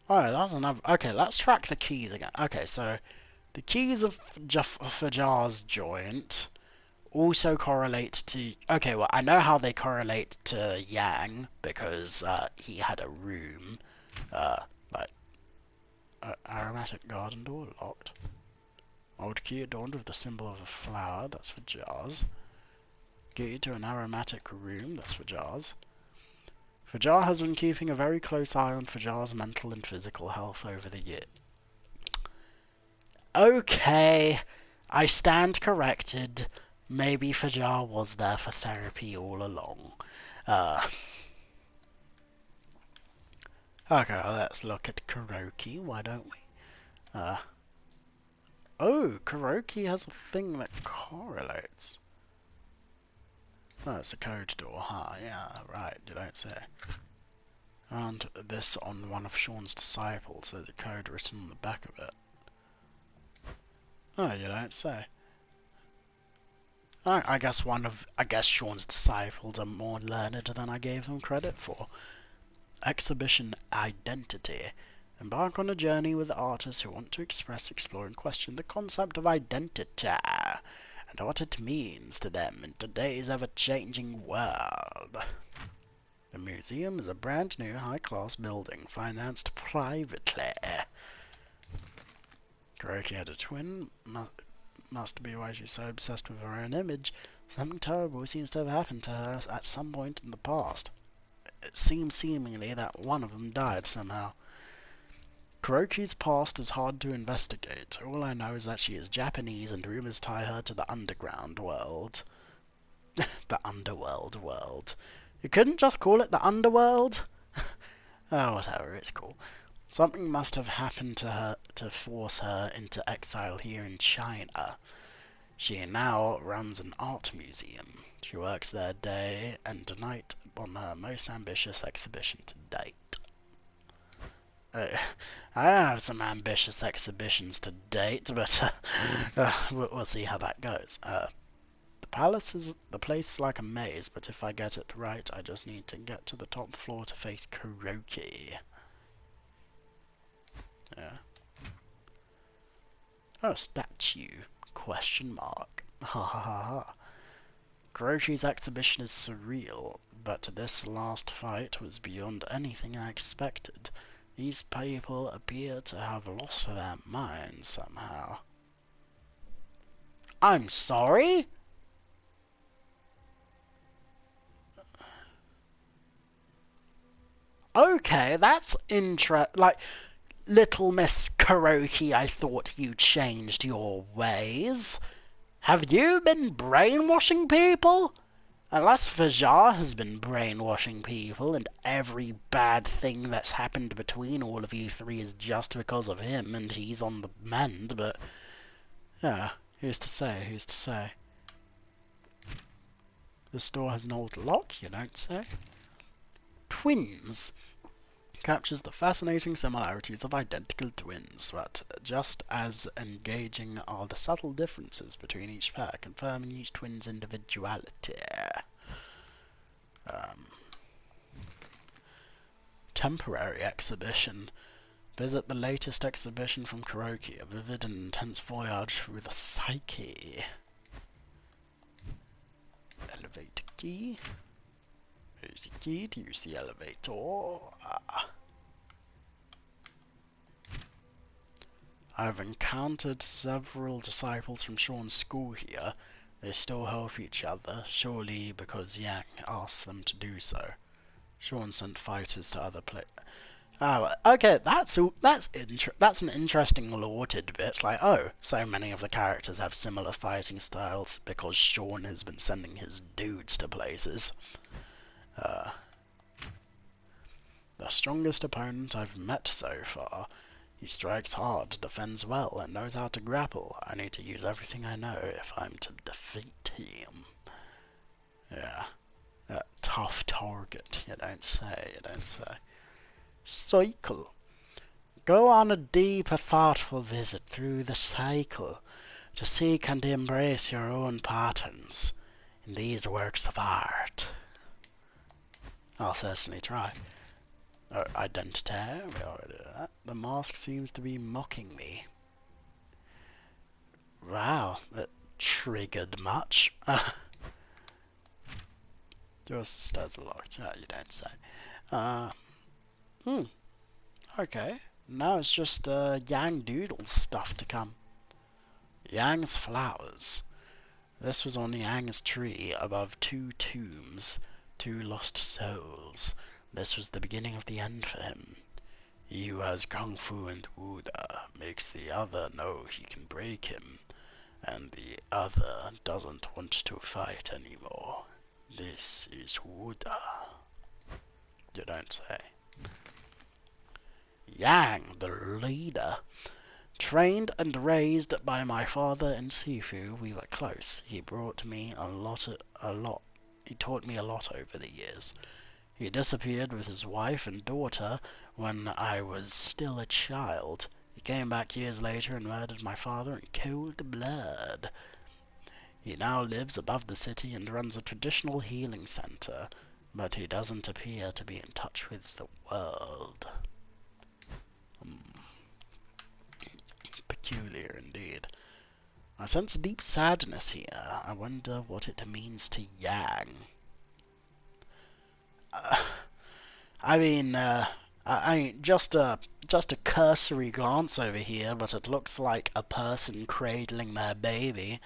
Oh, that's another. Okay, let's track the keys again. Okay, so the keys of Fajar's joint also correlate to. Okay, well, I know how they correlate to Yang because he had a room, like aromatic garden door locked. Old key adorned with the symbol of a flower. That's for Jars. Key to an aromatic room. That's for Jars. Fajar has been keeping a very close eye on Fajar's mental and physical health over the year. Okay, I stand corrected. Maybe Fajar was there for therapy all along. Okay, let's look at Kuroki, why don't we? Oh, Kuroki has a thing that correlates. Oh, it's a code door, huh? Yeah, right, you don't say. And this on one of Sean's disciples, there's a code written on the back of it. Oh, you don't say. I guess Sean's disciples are more learned than I gave them credit for. Exhibition Identity. Embark on a journey with artists who want to express, explore, and question the concept of identity, and what it means to them in today's ever-changing world. The museum is a brand new high-class building, financed privately. Kuroki had a twin, must be why she's so obsessed with her own image. Something terrible seems to have happened to her at some point in the past. It seems seemingly that one of them died somehow. Kuroki's past is hard to investigate. All I know is that she is Japanese and rumors tie her to the underground world. The underworld world. You couldn't just call it the underworld? Oh, whatever, it's cool. Something must have happened to her to force her into exile here in China. She now runs an art museum. She works there day and night on her most ambitious exhibition to date. I have some ambitious exhibitions to date, but we'll see how that goes. The place is like a maze, but if I get it right, I just need to get to the top floor to face Kuroki. Yeah. Oh, statue? Question mark. Ha ha ha ha. Kuroki's exhibition is surreal, but this last fight was beyond anything I expected. These people appear to have lost their minds somehow. I'm sorry? Okay, that's like, Little Miss Kuroki, I thought you changed your ways. Have you been brainwashing people? Unless Fajar has been brainwashing people, and every bad thing that's happened between all of you three is just because of him, and he's on the mend, but... yeah, who's to say, who's to say? The store has an old lock, you don't say? Twins captures the fascinating similarities of identical twins, but just as engaging are the subtle differences between each pair, confirming each twin's individuality. Temporary exhibition. Visit the latest exhibition from Kuroki, a vivid and intense voyage through the psyche. Elevator key. There's the key to use the elevator. I've encountered several disciples from Sean's school here. They still help each other, surely because Yang asked them to do so. Sean sent fighters to other places. Oh, okay, that's an interesting lore tidbit. Like, oh, so many of the characters have similar fighting styles because Sean has been sending his dudes to places. The strongest opponent I've met so far. He strikes hard, defends well, and knows how to grapple. I need to use everything I know if I'm to defeat him. Yeah. A tough target, you don't say, you don't say. Cycle. Go on a deep and thoughtful visit through the cycle to seek and embrace your own patterns in these works of art. I'll certainly try. Identity, we already did that. The mask seems to be mocking me. Wow, that triggered much. Just stairs are locked, you don't say. Okay, now it's just Yang Doodle's stuff to come. Yang's flowers. This was on Yang's tree above 2 tombs, 2 lost souls. This was the beginning of the end for him. He who has Kung Fu and Wuda makes the other know he can break him, and the other doesn't want to fight anymore. This is Wuda. You don't say. Yang, the leader. Trained and raised by my father in Sifu, we were close. He taught me a lot over the years. He disappeared with his wife and daughter when I was still a child. He came back years later and murdered my father in cold blood. He now lives above the city and runs a traditional healing center, but he doesn't appear to be in touch with the world. Peculiar indeed. I sense deep sadness here. I wonder what it means to Yang. I mean, I mean, just a cursory glance over here, but it looks like a person cradling their baby.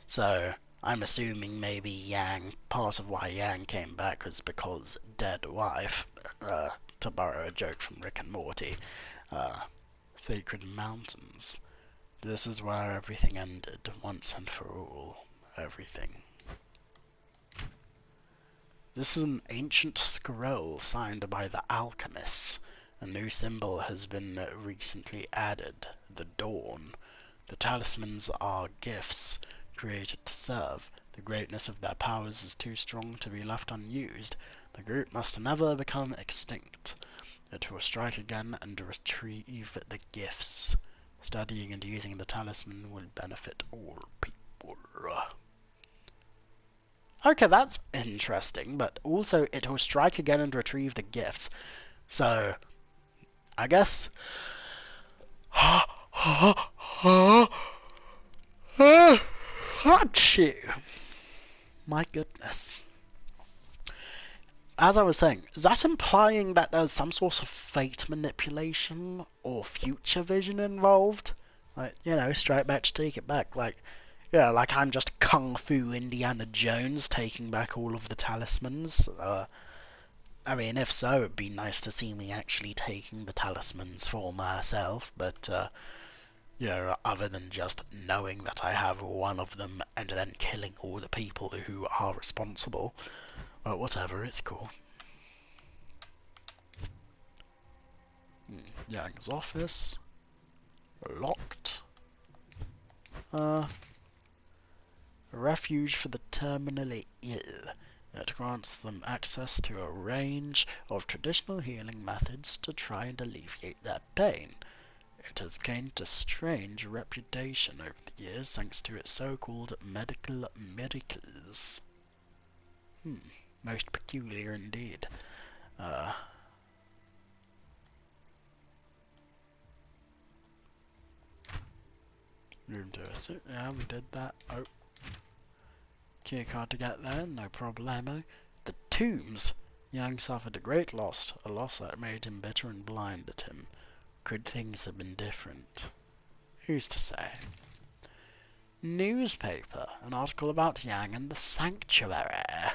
So I'm assuming maybe Yang, part of why Yang came back was because dead wife, to borrow a joke from Rick and Morty. Sacred mountains. This is where everything ended, once and for all. Everything. This is an ancient scroll signed by the alchemists. A new symbol has been recently added, the Dawn. The talismans are gifts created to serve. The greatness of their powers is too strong to be left unused. The group must never become extinct. It will strike again and retrieve the gifts. Studying and using the talisman will benefit all people. Okay, that's interesting, but also it will strike again and retrieve the gifts. So, I guess... Achoo! My goodness. As I was saying, is that implying that there's some sort of fate manipulation or future vision involved? Like, you know, strike back to take it back. Like, yeah, like I'm just Kung Fu Indiana Jones taking back all of the talismans. I mean, if so, it'd be nice to see me actually taking the talismans for myself, but, you know, other than just knowing that I have one of them and then killing all the people who are responsible. But whatever, it's cool. Yang's office. Locked. A refuge for the terminally ill. It grants them access to a range of traditional healing methods to try and alleviate their pain. It has gained a strange reputation over the years thanks to its so-called medical miracles. Most peculiar indeed. Room to a suit. Yeah, we did that. Oh. Key card to get there, no problemo. The tombs! Yang suffered a great loss, a loss that made him bitter and blinded him. Could things have been different? Who's to say? Newspaper. An article about Yang and the Sanctuary.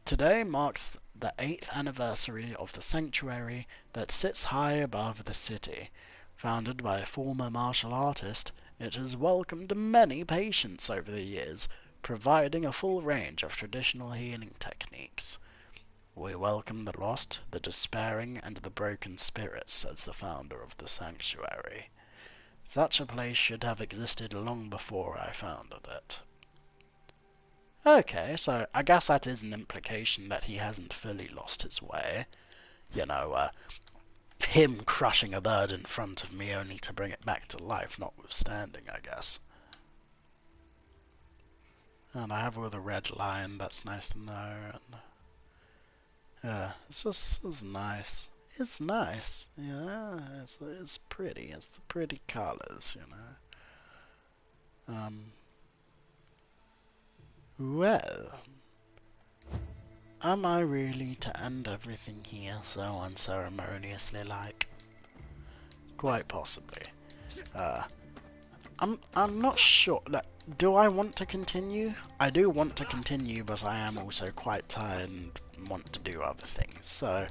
Today marks the 8th anniversary of the Sanctuary that sits high above the city. Founded by a former martial artist, it has welcomed many patients over the years, providing a full range of traditional healing techniques. We welcome the lost, the despairing, and the broken spirits, says the founder of the Sanctuary. Such a place should have existed long before I founded it. Okay, so I guess that is an implication that he hasn't fully lost his way. You know, him crushing a bird in front of me only to bring it back to life notwithstanding, I guess. And I have all the red line, that's nice to know. And yeah, it's nice. It's nice, yeah, it's pretty, it's the pretty colours, you know. Well, am I really to end everything here so unceremoniously like? Quite possibly. I'm not sure. Like, do I want to continue? I do want to continue, but I am also quite tired and want to do other things. So,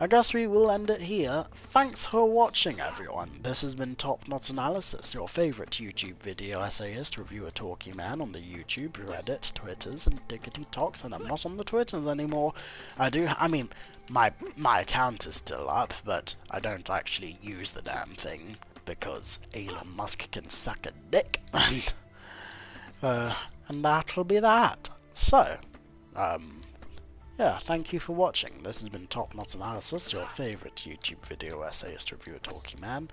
I guess we will end it here. Thanks for watching, everyone. This has been Top Knot Analysis, your favourite YouTube video essayist, reviewer, talkie man on the YouTube, Reddit, Twitters, and Diggity Talks. And I'm not on the Twitters anymore. I mean, my account is still up, but I don't actually use the damn thing because Elon Musk can suck a dick. And that'll be that. So, yeah, thank you for watching. This has been Top Knot Analysis, your favourite YouTube video essayist, reviewer, talking man.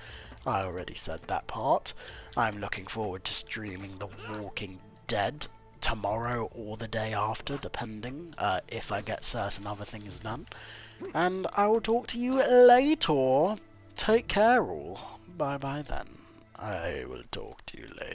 I already said that part. I'm looking forward to streaming The Walking Dead tomorrow or the day after, depending if I get certain other things done. And I will talk to you later. Take care all. Bye bye then. I will talk to you later.